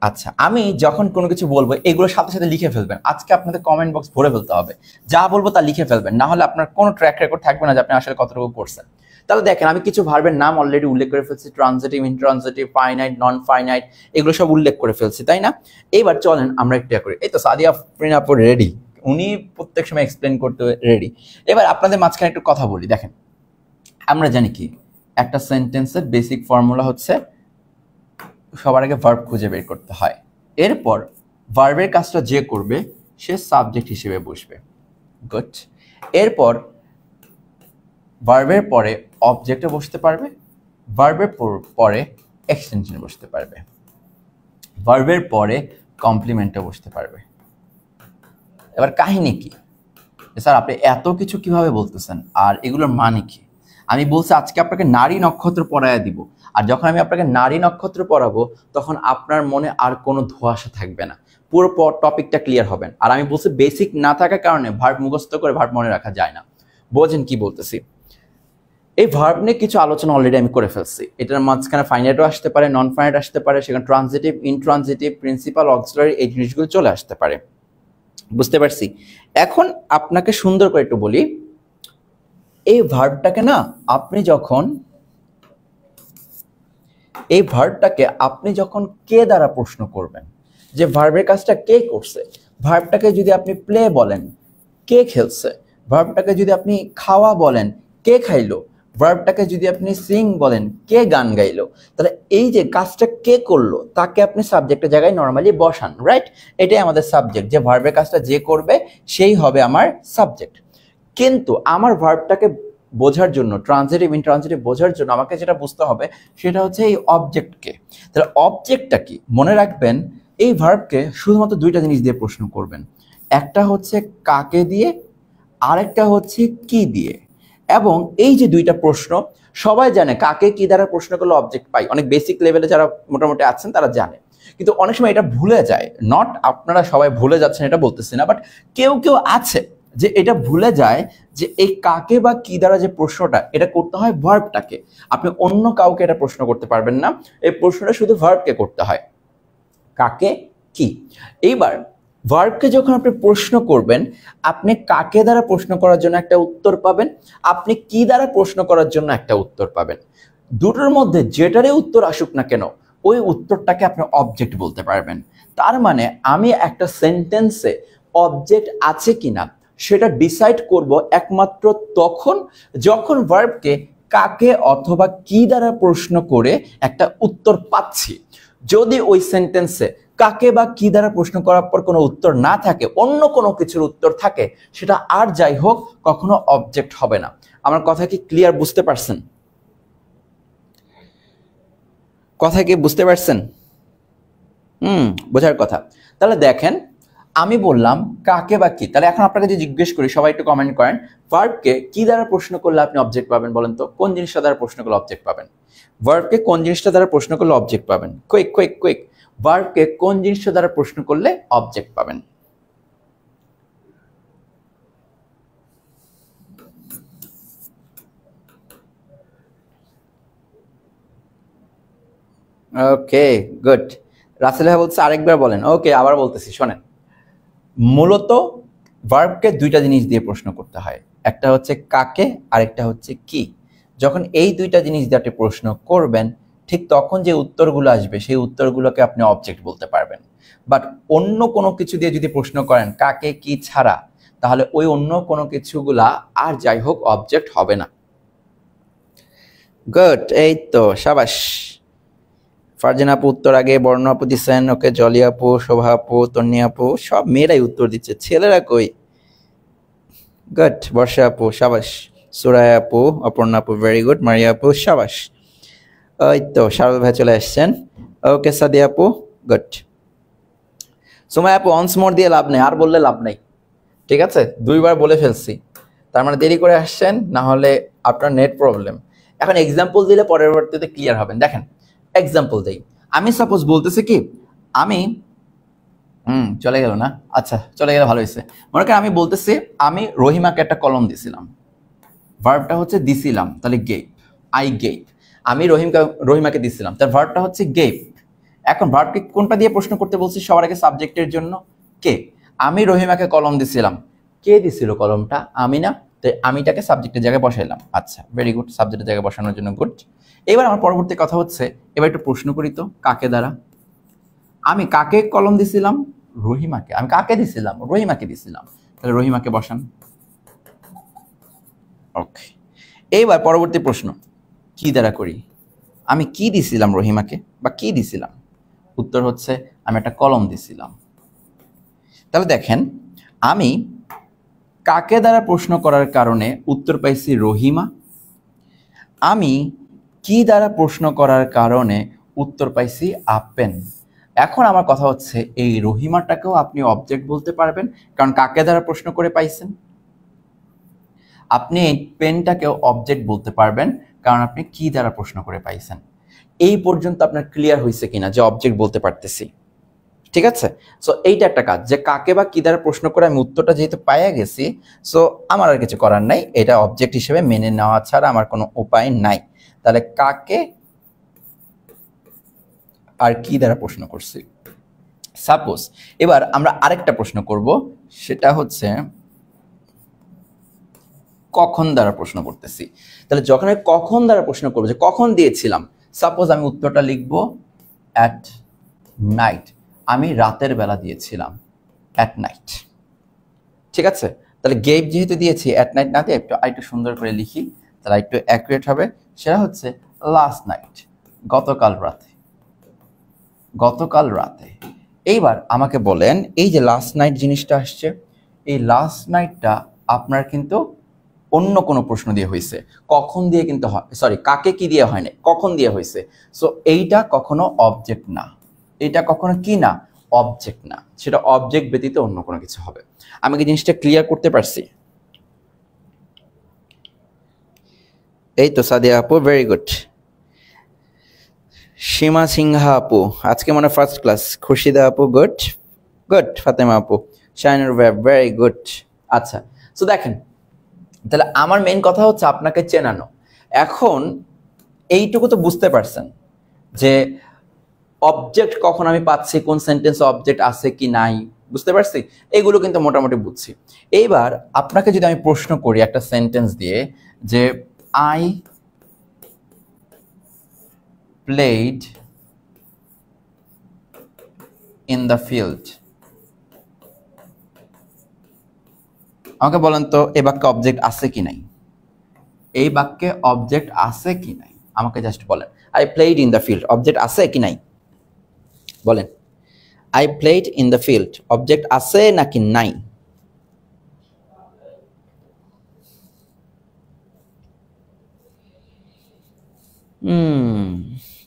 আচ্ছা, আমি যখন কোনো কিছু বলবো এগুলোর সাথে সাথে লিখে ফেলবেন। আজকে আপনাদের কমেন্ট বক্স ভরে ফেলতে হবে, যা বলবো তা লিখে ফেলবেন, না হলে আপনার কোনো ট্র্যাক রেকর্ড থাকবে না যে আপনি আসলে কতটুকু করছেন। তাহলে দেখেন, আমি কিছু ভার্বের নাম অলরেডি উল্লেখ করে ফেলছি, transitive, intransitive, finite, non finite, এগুলো সব উল্লেখ করে ফেলছি, তাই না? এইবার চলেন আমরা একটু করি। এই তো সাদিয়া আফরিন আপু রেডি, উনি প্রত্যেক সময় এক্সপ্লেন করতে রেডি। এবার আপনাদের মাঝখানে একটু কথা বলি। দেখেন, আমরা জানি কি একটা সেন্টেন্সের বেসিক ফর্মুলা হচ্ছে সবার আগে ভার্ব খুঁজে বের করতে হয়, এরপর ভার্বের কাজটা যে করবে সে সাবজেক্ট হিসেবে বসবে। গুড। এরপর ভার্বের পরে অবজেক্টে বসতে পারবে, ভার্বের পরে এক্সটেনশনে বসতে পারবে, ভার্বের পরে কমপ্লিমেন্টে বসতে পারবে। এবার কাহিনী কি স্যার, আপনি এত কিছু কিভাবে বলতেছেন আর এগুলোর মানে কি? আমি বলছি আজকে আপনাকে নারী নক্ষত্র পড়াইয়া দিব, আর যখন আমি আপনাকে নারী নক্ষত্র পড়াবো তখন আপনার মনে আর কোনো ধোঁয়াশা থাকবে না, পুরো টপিকটা ক্লিয়ার হবেন। আর আমি বলছি বেসিক না থাকার কারণে ভার্ব মুখস্থ করে ভার্ব মনে রাখা যায় না। বোঝেন কি বলতেছি? এই ভার্ব নিয়ে কিছু আলোচনা অলরেডি আমি করে ফেলছি, এটার মাঝখানে ফাইনাইটও আসতে পারে, নন ফাইনাইট আসতে পারে, সেখানে ট্রানজিটিভ, ইনট্রানজিটিভ, প্রিন্সিপাল, অক্সিলারি, এই জিনিসগুলো চলে আসতে পারে। বুঝতে পারছি? এখন আপনাকে সুন্দর করে একটু বলি, এই ভার্বটাকে না আপনি যখন কে দ্বারা প্রশ্ন করবেন, যে ভার্বের কাজটা কে করছে, ভার্বটাকে যদি আপনি প্লে বলেন কে খেলছে, ভার্বটাকে যদি আপনি খাওয়া বলেন কে খাইলো, ভার্বটাকে যদি আপনি সিং বলেন কে গান গাইলো, তাহলে এই যে কাজটা কে করলো তাকে আপনি সাবজেক্টের জায়গায় নর্মালি বসান, রাইট? এটাই আমাদের সাবজেক্ট, যে ভার্বের কাজটা যে করবে সেই হবে আমার সাবজেক্ট। কিন্তু আমার ভার্বটাকে বোঝার জন্য, ট্রানজিটিভ, ইনট্রানজিটিভ বোঝার জন্য আমাকে যেটা বুঝতে হবে সেটা হচ্ছে এই অবজেক্টকে। তাহলে অবজেক্টটা কি? মনে রাখবেন, এই ভার্বকে শুধুমাত্র দুইটা জিনিস দিয়ে প্রশ্ন করবেন, একটা হচ্ছে কাকে দিয়ে, আরেকটা হচ্ছে কি দিয়ে। এবং এই যে দুইটা প্রশ্ন সবাই জানে, কাকে কি দ্বারা প্রশ্ন করলে অবজেক্ট পাই, অনেক বেসিক লেভেলে যারা মোটামুটি আছেন তারা জানে, কিন্তু অনেক সময় এটা ভুলে যায়। নট আপনারা সবাই ভুলে যাচ্ছেন এটা বলতেছি না, বাট কেউ কেউ আছে যে এটা ভুলে যায় যে এই কাকে বা কি দ্বারা যে প্রশ্নটা, এটা করতে হয় ভার্বটাকে, আপনি অন্য কাউকে এটা প্রশ্ন করতে পারবেন না, এই প্রশ্নটা শুধু ভার্বকে করতে হয়, কাকে কি। এইবার ভার্বকে যখন আপনি প্রশ্ন করবেন, আপনি কাকে দ্বারা প্রশ্ন করার জন্য একটা উত্তর পাবেন, আপনি কি দ্বারা প্রশ্ন করার জন্য একটা উত্তর পাবেন। দুটোর মধ্যে যেটারই উত্তর আসুক না কেন, ওই উত্তরটাকে আপনি অবজেক্ট বলতে পারবেন। তার মানে আমি একটা সেন্টেন্সে অবজেক্ট আছে কিনা সেটা ডিসাইড করব একমাত্র তখন যখন ভার্বকে কাকে অথবা কি দ্বারা প্রশ্ন করে একটা উত্তর পাচ্ছি। যদি ওই সেন্টেন্সে কাকে বা কি দ্বারা প্রশ্ন করার পর কোনো উত্তর না থাকে, অন্য কোনো কিছুর উত্তর থাকে, সেটা আর যাই হোক কখনো অবজেক্ট হবে না। আমার কথা কি ক্লিয়ার? বুঝতে পারছেন? কথা কি বুঝতে পারছেন? বোঝার কথা। তাহলে দেখেন, আমি বললাম কাকে বা কি, তাহলে এখন আপনাকে যে জিজ্ঞেস করি, সবাই একটু কমেন্ট করেন, ভার্বকে কি দ্বারা প্রশ্ন করলে আপনি অবজেক্ট পাবেন বলেন তো? কোন জিনিসটা দ্বারা প্রশ্ন করলে অবজেক্ট পাবেন? ভার্বকে কোন জিনিসটা দ্বারা প্রশ্ন করলে অবজেক্ট পাবেন? কুইক কুইক কুইক, ভার্বকে কোন জিনিসটা দ্বারা প্রশ্ন করলে অবজেক্ট পাবেন? ওকে, গুড। রাসেল ভাই বলছে আরেকবার বলেন। ওকে, আবার বলতেছি, শোনেন। মূলত ভার্বকে দুইটা জিনিস দিয়ে প্রশ্ন করতে হয়, একটা হচ্ছে কাকে, আরেকটা হচ্ছে কি। যখন এই দুইটা জিনিস দিয়ে আপনি প্রশ্ন করবেন, ঠিক তখন যে উত্তরগুলো আসবে সেই উত্তরগুলোকে আপনি অবজেক্ট বলতে পারবেন। বাট অন্য কোনো কিছু দিয়ে যদি প্রশ্ন করেন কাকে কি ছাড়া, তাহলে ওই অন্য কোনো কিছুগুলা আর যাই হোক অবজেক্ট হবে না। গুড, এই তো, সাবাস। ফারজানা আপু উত্তর আগে, বর্ণ আপু দিচ্ছেন, ওকে, জলি আপু, শোভা আপু, তন্নি আপু, সব মেয়েরাই উত্তর দিচ্ছে, ছেলেরা কই? গুড। বর্ষা আপু সাবাস, সুরায়া আপু, অপর্ণা আপু ভেরি গুড, মারিয়া আপু সাবাস, ওই তো শারদ ভাই চলে আসছেন, ওকে সাদিয়া আপু গুড। সুমায়া আপু অনস মোর দিয়ে লাভ নেই, আর বললে লাভ নেই, ঠিক আছে, 2বার বলে ফেলছি, তার মানে দেরি করে আসছেন, না হলে আপনার নেট প্রবলেম। এখন এক্সাম্পল দিলে পরবর্তীতে ক্লিয়ার হবেন। দেখেন এক্সাম্পল দেই, আমি সাপোজ বলতেছি কি, আমি চলে গেল না, আচ্ছা চলে গেলে ভালো হয়েছে। মনে করেন আমি বলতেছি আমি রহিমাকে একটা কলম দিছিলাম, ভার্বটা হচ্ছে দিছিলাম, তাহলে গেভ, আই গেভ। আমি রহিমাকে দিছিলাম, তার ভার্বটা হচ্ছে গেভ। এখন ভার্বকে কোনটা দিয়ে প্রশ্ন করতে বলছি? সবার আগে সাবজেক্টের জন্য কে। আমি রহিমাকে কলম দিছিলাম, কে দিছিল কলমটা? আমি না, তাই আমিটাকে সাবজেক্টের জায়গায় বসাইলাম। আচ্ছা ভেরি গুড, সাবজেক্টের জায়গায় বসানোর জন্য গুড। এবার আমার পরবর্তী কথা হচ্ছে, এবার একটু প্রশ্ন করি তো, কাকে দ্বারা? আমি কাকে কলম দিছিলাম? রহিমাকে। আমি কাকে দিছিলাম? রহিমাকে দিছিলাম, তাহলে রহিমাকে বসান। ওকে, এইবার পরবর্তী প্রশ্ন, কি দ্বারা করি? আমি কি দিছিলাম রহিমাকে, বা কি দিছিলাম? উত্তর হচ্ছে আমি একটা কলম দিছিলাম। তাহলে দেখেন, আমি কাকে দ্বারা প্রশ্ন করার কারণে উত্তর পাইছি রহিমা, আমি কি দ্বারা প্রশ্ন করার কারণে উত্তর পাইছি আপেন। এখন আমার কথা হচ্ছে, এই রহিমাটাকেও আপনি অবজেক্ট বলতে পারবেন, কারণ কাকে দ্বারা প্রশ্ন করে পাইছেন। আপনি পেনটাকেও অবজেক্ট বলতে পারবেন, কারণ আপনি কি দ্বারা প্রশ্ন করে পাইছেন। এই পর্যন্ত আপনার ক্লিয়ার হয়েছে কিনা যে অবজেক্ট বলতে পারতেছি? ঠিক আছে, সো এইটা একটা কাজ, যে কাকে বা কি দ্বারা প্রশ্ন করে আমি উত্তরটা যেহেতু পাইয়া গেছি, সো আমার আর কিছু করার নাই, এটা অবজেক্ট হিসেবে মেনে নেওয়া ছাড়া আমার কোনো উপায় নাই। তাহলে কাকে আর কি দ্বারা প্রশ্ন করছি। সাপোজ এবার আমরা আরেকটা প্রশ্ন করব, সেটা হচ্ছে কখন দ্বারা প্রশ্ন করতেছি। তাহলে যখন আমি কখন দ্বারা প্রশ্ন করবো, যে কখন দিয়েছিলাম, সাপোজ আমি উত্তরটা লিখব অ্যাট নাইট, আমি রাতের বেলা দিয়েছিলাম, অ্যাট নাইট। ঠিক আছে, তাহলে গেভ যেহেতু দিয়েছি, অ্যাট নাইট না দিয়ে একটু সুন্দর করে লিখি, তাহলে একটু অ্যাকুরেট হবে। সেটা হচ্ছে লাস্ট নাইট, গতকাল রাতে, গতকাল রাতে। এইবার আমাকে বলেন, এই যে লাস্ট নাইট জিনিসটা আসছে, এই লাস্ট নাইটটা আপনার কিন্তু অন্য কোনো প্রশ্ন দিয়ে হয়েছে, কখন দিয়ে কিন্তু হয়, সরি কাকে কি দিয়ে হয় না, কখন দিয়ে হয়েছে। সো এইটা কখনো অবজেক্ট না, এটা কখনো কি না, অবজেক্ট না, সেটা অবজেক্ট ব্যতীত অন্য কোনো কিছু হবে। আমি কি জিনিসটা ক্লিয়ার করতে পারছি? এই তো সাদিয়া আপু ভেরি গুড, সীমা সিংহা আপু আজকে মনে ফার্স্ট ক্লাস, খুশিদা আপু গুড গুড, ফাতেমা আপু, শাইনুর ভাই ভেরি গুড। আচ্ছা, সো দেখেন, তাহলে আমার মেইন কথা হচ্ছে আপনাকে চেনানো। এখন এইটুকু তো বুঝতে পারছেন যে অবজেক্ট কখন আমি পাচ্ছি, কোন সেন্টেন্সে অবজেক্ট আছে কি নাই, বুঝতে পারছি, এগুলো কিন্তু মোটামুটি বুঝছি। এইবার আপনাকে যদি আমি প্রশ্ন করি একটা সেন্টেন্স দিয়ে, যে I played in the field, আমাকে বলেন তো এই বাক্যে অবজেক্ট আছে কি নাই, এই বাক্যে অবজেক্ট আছে কি নাই, আমাকে জাস্ট বলেন। I played in the field, object আছে কি নাই বলেন। I played in the field, object আছে নাকি নাই?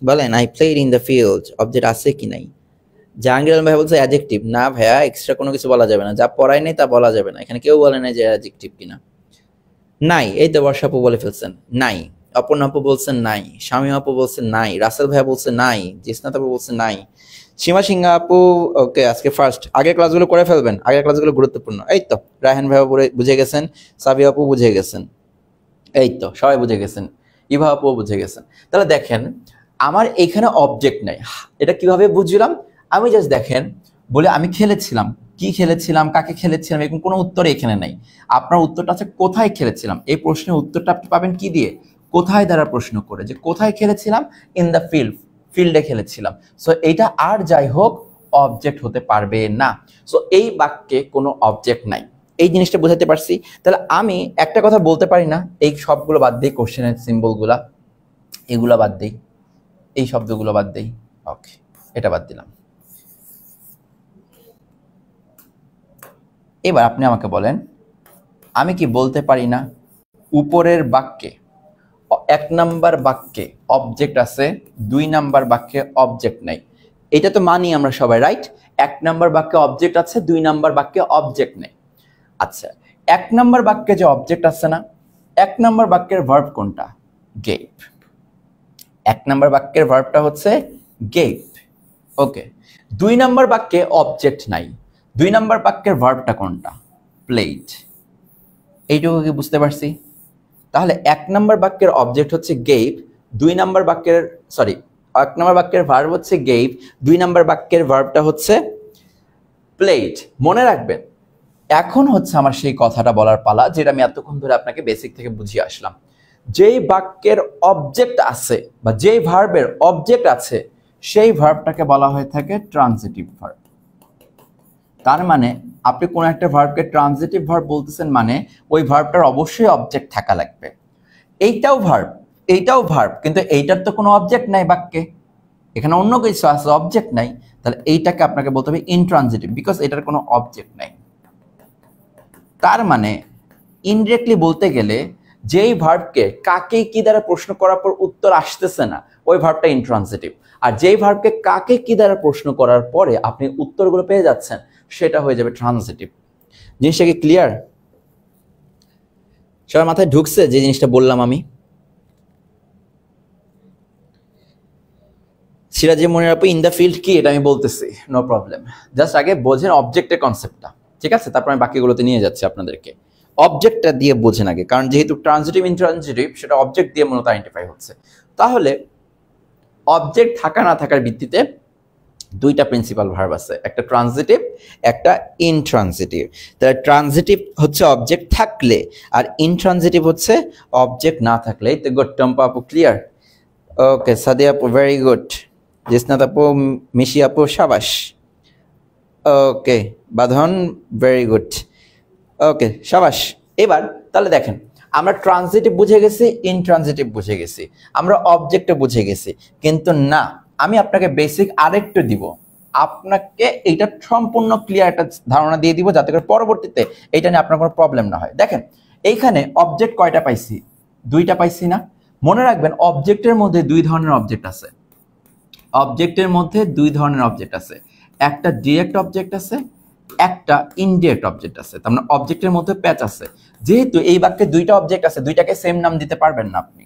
বলেন, I played in the field, object আছে কি নাই? জাহাঙ্গীর আলম ভাই বলছে অ্যাডজেক্টিভ। না ভাইয়া, এক্সট্রা কোনো কিছু বলা যাবে না, যা পড়াই নেই তা বলা যাবে না, এখানে কেউ বলে নাই যে অ্যাডজেক্টিভ কিনা। নাই, এই তো বর্ষা আপু বলে ফেলছেন নাই, অপর্ণা আপু বলছেন নাই, শামীম আপু বলছেন নাই, রাসেল ভাইয়া বলছে নাই, জিসনাত আপু বলছে নাই, সীমা সিংহা আপু ওকে আজকে ফার্স্ট, আগের ক্লাসগুলো করে ফেলবেন, আগের ক্লাসগুলো গুরুত্বপূর্ণ। এই তো রায়হান ভাইয়া বুঝে গেছেন, সাবি আপু বুঝে গেছেন, এই তো সবাই বুঝে গেছেন, ইভা আপু বুঝে গেছেন। তাহলে দেখেন, আমার এখানে অবজেক্ট নাই, এটা কিভাবে বুঝলাম? আমি জাস্ট দেখেন, বলে আমি খেলেছিলাম, কি খেলেছিলাম, কাকে খেলেছিলাম, এরকম কোনো উত্তর এখানে নাই। আপনার উত্তরটা আছে কোথায় খেলেছিলাম। এই প্রশ্নের উত্তরটা আপনি পাবেন কি দিয়ে? কোথায় দ্বারা প্রশ্ন করে, যে কোথায় খেলেছিলাম, ইন দ্য ফিল্ড, ফিল্ডে খেলেছিলাম। সো এইটা আর যাই হোক অবজেক্ট হতে পারবে না। সো এই বাক্যে কোনো অবজেক্ট নাই, এই জিনিসটা বোঝাতে পারছি। তাহলে আমি একটা কথা বলতে পারি না, এই সবগুলো বাদ দিই, কোশ্চেনের সিম্বলগুলা এগুলো বাদ দিই, এই শব্দগুলো বাদ দিই, ওকে, এটা বাদ দিলাম। এবার আপনি আমাকে বলেন, আমি কি বলতে পারি না উপরের বাক্যে 1 নাম্বার বাক্যে অবজেক্ট আছে, 2 নাম্বার বাক্যে অবজেক্ট নাই? এটা তো মানি আমরা সবাই, রাইট? 1 নাম্বার বাক্যে অবজেক্ট আছে, 2 নাম্বার বাক্যে অবজেক্ট নেই। আচ্ছা, 1 নাম্বার বাক্যে যে অবজেক্ট আছে না, 1 নাম্বার বাক্যের ভার্ব কোনটা? গেভ। 1 নাম্বার বাক্যের ভার্বটা হচ্ছে গেভ। ওকে, 2 নাম্বার বাক্যে অবজেক্ট নাই, 2 নাম্বার বাক্যের ভার্বটা কোনটা? প্লেড। এইটুকু কি বুঝতে পারছি? তাহলে 1 নাম্বার বাক্যের অবজেক্ট হচ্ছে গেভ, 2 নাম্বার বাক্যের 1 নাম্বার বাক্যের ভার্ব হচ্ছে গেভ, 2 নাম্বার বাক্যের ভার্বটা হচ্ছে প্লেড। মনে রাখবেন, এখন হচ্ছে আমার সেই কথাটা বলার পালা যেটা আমি এতক্ষণ ধরে আপনাকে বেসিক থেকে বুঝিয়ে আসলাম। যেই বাক্যের অবজেক্ট আছে বা যেই ভার্বের অবজেক্ট আছে সেই ভার্বটাকে বলা হয়ে থাকে ট্রানজিটিভ ভার্ব। তার মানে আপনি কোন একটা ভার্বকে ট্রানজিটিভ ভার্ব বলতেছেন মানে ওই ভার্বটার অবশ্যই অবজেক্ট থাকা লাগবে। এইটাও ভার্ব, কিন্তু এইটার তো কোনো অবজেক্ট নাই বাক্যে, এখানে অন্য কিছু আছে, অবজেক্ট নাই। তাহলে এইটাকে আপনাকে বলতে হবে ইনট্রানজিটিভ, বিকজ এটার কোনো অবজেক্ট নাই। তার মানে ইনডিরেক্টলি বলতে গেলে যেই ভার্বকে কাকে কি দ্বারা প্রশ্ন করার পর উত্তর আসতেছে না ওই ভার্বটা ইনট্রানজিটিভ, আর যেই ভার্বকে কাকে কি দ্বারা প্রশ্ন করার পরে আপনি উত্তরগুলো পেয়ে যাচ্ছেন সেটা হয়ে যাবে ট্রানজিটিভ। জিনিসটা কি ক্লিয়ার? সবার মাথায় ঢুকছে যে জিনিসটা বললাম আমি? সিরাজে মনির আপু, ইন দ্য ফিল্ড কি এটা আমি বলতেছি, নো প্রবলেম। জাস্ট আগে বোঝেন অবজেক্টের কনসেপ্টটা, ঠিক আছে? তারপর আমি বাকিগুলোতে নিয়ে যাচ্ছি আপনাদেরকে। অবজেক্টটা দিয়ে বোঝেন আগে, কারণ যেহেতু ট্রানজিটিভ ইনট্রানজিটিভ সেটা অবজেক্ট দিয়ে মূলত আইডেন্টিফাই হচ্ছে। তাহলে অবজেক্ট থাকা না থাকার ভিত্তিতে 2টা প্রিন্সিপাল ভার্ব আছে, একটা ট্রানজিটিভ, একটা ইনট্রানজিটিভ। তাহলে ট্রানজিটিভ হচ্ছে অবজেক্ট থাকলে, আর ইনট্রানজিটিভ হচ্ছে অবজেক্ট না থাকলে। তো গুড, টম্পা আপু ক্লিয়ার? ওকে, সাদিয়া আপু ভেরি গুড, জিসনাত আপু, মিশি আপু সাবাস। ওকে, বাঁধন ভেরি গুড। ওকে, সাবাস। এবার তাহলে দেখেন, আমরা ট্রানজিটিভ বুঝে গেছি, ইনট্রানজিটিভ বুঝে গেছি, আমরা অবজেক্টও বুঝে গেছি, কিন্তু না, আমি আপনাকে বেসিক আরেকটু দিব, আপনাকে এইটা সম্পূর্ণ ক্লিয়ার একটা ধারণা দিয়ে দিব যাতে করে পরবর্তীতে এইটা নিয়ে আপনার কোনো প্রবলেম না হয়। দেখেন, এইখানে অবজেক্ট কয়টা পাইছি? 2টা পাইছি না? মনে রাখবেন অবজেক্টের মধ্যে 2 ধরনের অবজেক্ট আছে। অবজেক্টের মধ্যে 2 ধরনের অবজেক্ট আছে, একটা ডিরেক্ট অবজেক্ট আছে, একটা ইনডিরেক্ট অবজেক্ট আছে। তার মানে অবজেক্টের মধ্যে প্যাচ আছে। যেহেতু এই বাক্যে 2টা অবজেক্ট আছে, 2টাকে সেম নাম দিতে পারবেন না আপনি,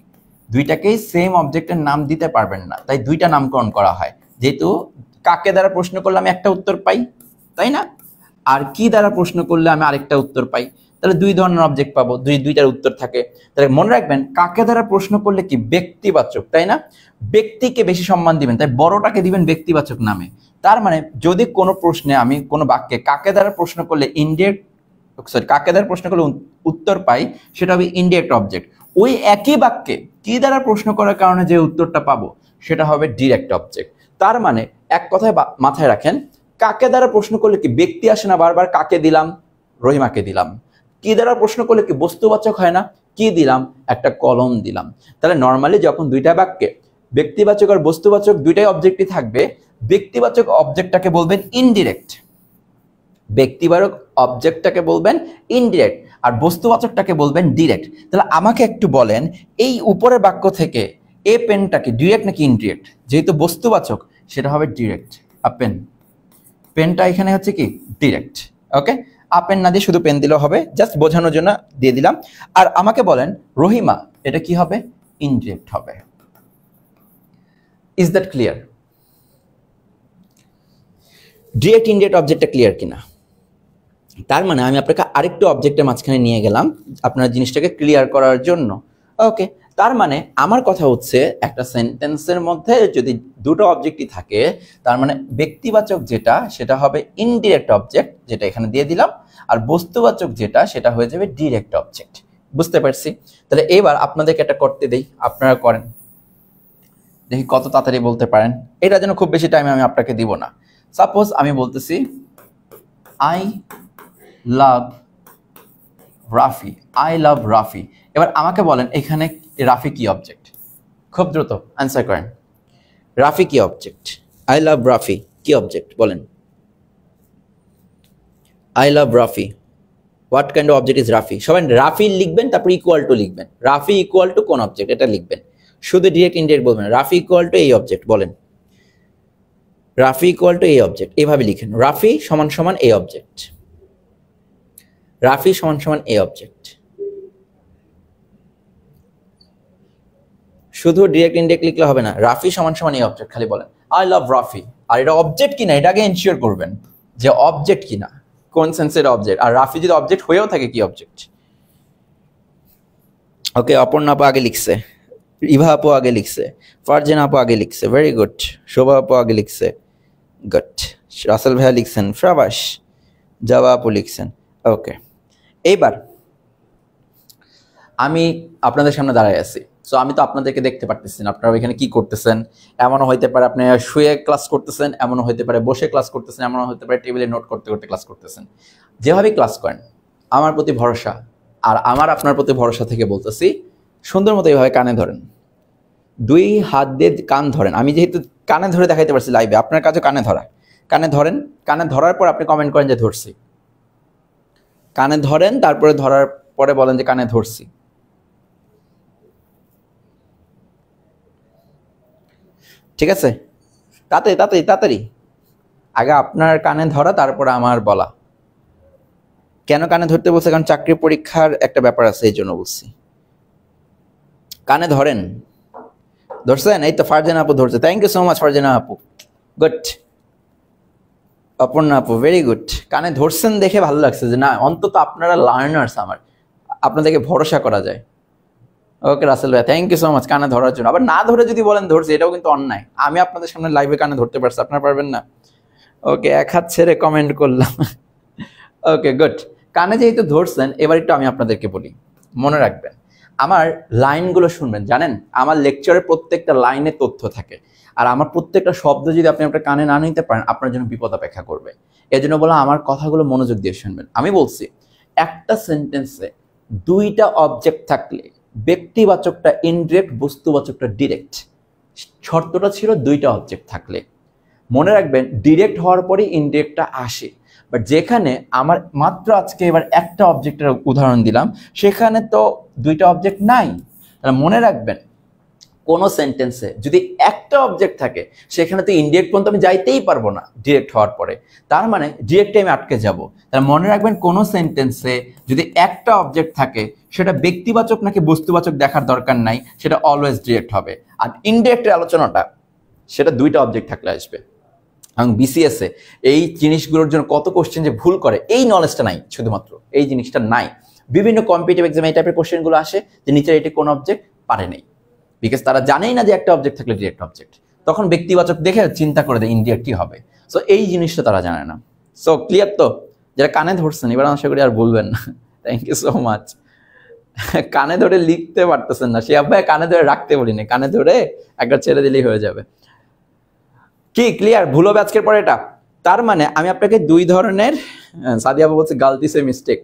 2টাকেই সেম অবজেক্টের নাম দিতে পারবেন না, তাই 2টা নামকরণ করা হয়। যেহেতু কাকে দ্বারা প্রশ্ন করলে আমি একটা উত্তর পাই, তাই না? আর কি দ্বারা প্রশ্ন করলে আমি আরেকটা উত্তর পাই, তাহলে 2 ধরনের অবজেক্ট পাবো, 2টার উত্তর থাকে। তাহলে মনে রাখবেন কাকে দ্বারা প্রশ্ন করলে কি ব্যক্তিবাচক, তাই না? ব্যক্তিকে বেশি সম্মান দিবেন, তাই বড়টাকে দিবেন ব্যক্তিবাচক নামে। তার মানে যদি কোনো প্রশ্নে আমি কোনো বাক্যে কাকে দ্বারা প্রশ্ন করলে কাকে দ্বারা প্রশ্ন করলে উত্তর পাই, সেটা হবে ইনডিরেক্ট অবজেক্ট। ওই একই বাক্যে কি দ্বারা প্রশ্ন করার কারণে যে উত্তরটা পাবো সেটা হবে ডিরেক্ট অবজেক্ট। তার মানে এক কথায় মাথায় রাখেন, কাকে দ্বারা প্রশ্ন করলে কি ব্যক্তি আসে না বারবার, কাকে দিলাম? রহিমাকে দিলাম। কি দ্বারা প্রশ্ন করলে কি বস্তুবাচক হয় না? কি দিলাম? একটা কলম দিলাম। তাহলে নর্মালি যখন 2টা বাক্যে ব্যক্তিবাচক আর বস্তুবাচক 2টাই অবজেক্টই থাকবে, ব্যক্তিবাচক অবজেক্টটাকে বলবেন ইনডিরেক্ট, ব্যক্তিবাচক অবজেক্টটাকে বলবেন ইনডিরেক্ট, আর বস্তুবাচকটাকে বলবেন ডিরেক্ট। তাহলে আমাকে একটু বলেন, এই উপরের বাক্য থেকে এ পেনটা কি ডিরেক্ট নাকি ইনডিরেক্ট? যেহেতু বস্তুবাচক সেটা হবে ডিরেক্ট। আপেন, পেনটা এখানে হচ্ছে কি ডিরেক্ট। ওকে, আপেন না দিয়ে শুধু পেন দিলেও হবে, জাস্ট বোঝানোর জন্য দিয়ে দিলাম। আর আমাকে বলেন রহিমা, এটা কি হবে? ইনডিরেক্ট হবে। Is that clear? Direct indirect অবজেক্টটা ক্লিয়ার কিনা? তার মানে আমি আপনাকে আরেকটু অবজেক্টের মাঝখানে নিয়ে গেলাম আপনার জিনিসটাকে ক্লিয়ার করার জন্য। ওকে, তার মানে আমার কথা হচ্ছে একটা সেন্টেন্সের মধ্যে যদি 2টো অবজেক্টই থাকে, তার মানে ব্যক্তিবাচক যেটা সেটা হবে ইনডিরেক্ট অবজেক্ট, যেটা এখানে দিয়ে দিলাম, আর বস্তুবাচক যেটা সেটা হয়ে যাবে ডিরেক্ট অবজেক্ট। বুঝতে পারছি? তাহলে এবার আপনাদেরকে একটা করতে দেই, আপনারা করেন, দেখি কত তাড়াতাড়ি বলতে পারেন। এটা যেন খুব বেশি টাইম আমি আপনাকে দিব না। সাপোজ আমি বলতেছি I love Rafi, I love Rafi. এবার আমাকে বলেন এখানে রাফি কি অবজেক্ট? খুব দ্রুত অ্যান্সার করেন, রাফি কি অবজেক্ট? আই লাভ রাফি কি অবজেক্ট বলেন? I love Rafi, what kind of object is Rafi? সবাই রাফি লিখবেন, তারপর ইকুয়াল টু লিখবেন। রাফি ইকুয়াল টু কোন অবজেক্ট এটা লিখবেন, শুধু ডিরেক্ট ইনডিরেক্ট বলবেন। রাফি ইকুয়াল টু এই অবজেক্ট বলেন, রাফি ইকুয়াল টু এই অবজেক্ট, এভাবে লিখেন। রাফি সমান সমান এই অবজেক্ট, রাফি সমান সমান এই অবজেক্ট। শুধু ডিরেক্ট ইনডিরেক্ট লিখলে হবে না, রাফি সমান সমান এই অবজেক্ট খালি বলেন। I love Rafi. আর এটা অবজেক্ট কিনা এটাকে এনশিওর করবেন যে অবজেক্ট কিনা, কোন সেন্সের অবজেক্ট। আর রাফি যদি অবজেক্ট হয়েও থাকে কি অবজেক্ট। ওকে, অপর্ণা আপু আগে লিখছে, ইভা আপু আগে লিখছে, ফারজানা আপু আগে লিখছে, ভেরি গুড। শোভা আপু আগে লিখছে, গুড। রাসেল ভাইয়া লিখছেন, ফ্রাবাস। জাভা আপু লিখছেন, ওকে। এইবার আমি আপনাদের সামনে দাঁড়ায় আছি, সো আমি তো আপনাদেরকে দেখতে পারতেছি না আপনারা এখানে কি করতেছেন। এমনও হইতে পারে আপনি শুয়ে ক্লাস করতেছেন, এমনও হইতে পারে বসে ক্লাস করতেছেন, এমনও হইতে পারে টেবিলে নোট করতে করতে ক্লাস করতেছেন। যেভাবে ক্লাস করেন আমার প্রতি ভরসা, আর আমার আপনার প্রতি ভরসা থেকে বলতেছি সুন্দর মতো এইভাবে কানে ধরেন, দুই হাত দিয়ে কান ধরেন। আমি যেহেতু কানে ধরে দেখাইতে পারছি লাইভে, আপনার কাছে কানে ধরা। কানে ধরেন, কানে ধরার পর আপনি কমেন্ট করেন যে ধরছি। কানে ধরেন, তারপরে ধরার পরে বলেন যে কানে ধরছি। ঠিক আছে, তাড়াতাড়ি তাড়াতাড়ি তাড়াতাড়ি। আগে আপনার কানে ধরা, তারপরে আমার বলা। কেন কানে ধরতে বলছে? কারণ চাকরির পরীক্ষার একটা ব্যাপার আছে, এই জন্য বলছি। কানে ধরেন, ধরছেন? এই তো ফারজানা আপু ধরছে, thank you so much Farzana আপু, গুড। অপর্ণা আপু ভেরি গুড। কানে ধরছেন দেখে ভালো লাগছে যে না অন্তত আপনারা লার্নার্স, আমার আপনাদেরকে ভরসা করা যায়। ওকে রাসেল ভাই, থ্যাংক ইউ সো মাচ কানে ধরার জন্য। আবার না ধরে যদি বলেন ধরছি, এটাও কিন্তু অন্যায়। আমি আপনাদের সামনে লাইভে কানে ধরতে পারছি, আপনারা পারবেন না? ওকে, এক হাত ছেড়ে কমেন্ট করলাম। Okay good. কানে যেহেতু ধরছেন, এবার একটু আমি আপনাদেরকে বলি, মনে রাখবেন আমার লাইনগুলো শুনবেন। জানেন আমার লেকচারের প্রত্যেকটা লাইনে তথ্য থাকে, আর আমার প্রত্যেকটা শব্দ যদি আপনি আপনার কানে না নিতে পারেন, আপনার জন্য বিপদ অপেক্ষা করবে। এজন্য বলা আমার কথাগুলো মনোযোগ দিয়ে শুনবেন। আমি বলছি একটা সেন্টেন্সে দুইটা অবজেক্ট থাকলে ব্যক্তিবাচকটা ইনডিরেক্ট, বস্তুবাচকটা ডিরেক্ট। শর্তটা ছিল দুইটা অবজেক্ট থাকলে। মনে রাখবেন ডিরেক্ট হওয়ার পরে ইনডিরেক্টটা আসে। বাট যেখানে আমার মাত্র আজকে এবার একটা অবজেক্টের উদাহরণ দিলাম, সেখানে তো দুইটা অবজেক্ট নাই। তাহলে মনে রাখবেন কোনো সেন্টেন্সে যদি একটা অবজেক্ট থাকে, সেখানে তো ইনডিরেক্ট পর্যন্ত আমি যাইতেই পারবো না ডিরেক্ট হওয়ার পরে। তার মানে ডিরেক্টে আমি আটকে যাব। তাহলে মনে রাখবেন কোনো সেন্টেন্সে যদি একটা অবজেক্ট থাকে, সেটা ব্যক্তিবাচক নাকি বস্তুবাচক দেখার দরকার নাই, সেটা অলওয়েজ ডিরেক্ট হবে। আর ইনডিরেক্টের আলোচনাটা সেটা দুইটা অবজেক্ট থাকলে আসবে। এবং বিসিএস এ এই জিনিসগুলোর জন্য কত কোশ্চেন যে ভুল করে, এই নলেজটা নাই, শুধুমাত্র এই জিনিসটা নাই। বিভিন্ন কম্পিটিটিভ এক্সামে এই টাইপের কোশ্চেনগুলো আসে যে নিচে এটি কোন অবজেক্ট, পারে নেই, বিকজ তারা জানেই না যে একটা অবজেক্ট থাকলে ডিরেক্ট অবজেক্ট। তখন ব্যক্তিবাচক দেখে চিন্তা করে দেয় ইনডিরেক্টই হবে। সো এই জিনিসটা তারা জানে না। সো ক্লিয়ার তো? যারা কানে ধরছেন এবার আশা করি আর বলবেন না। Thank you so much. কানে ধরে লিখতে পারতেছেন না, সে আব্বাই কানে ধরে রাখতে বলিনি, কানে ধরে একবার ছেড়ে দিলেই হয়ে যাবে। কি ক্লিয়ার? ভুল হবে আজকের পরে এটা। তার মানে আমি আপনাকে দুই ধরনের, সাদিয়া বলছে গালতি সে মিস্টেক।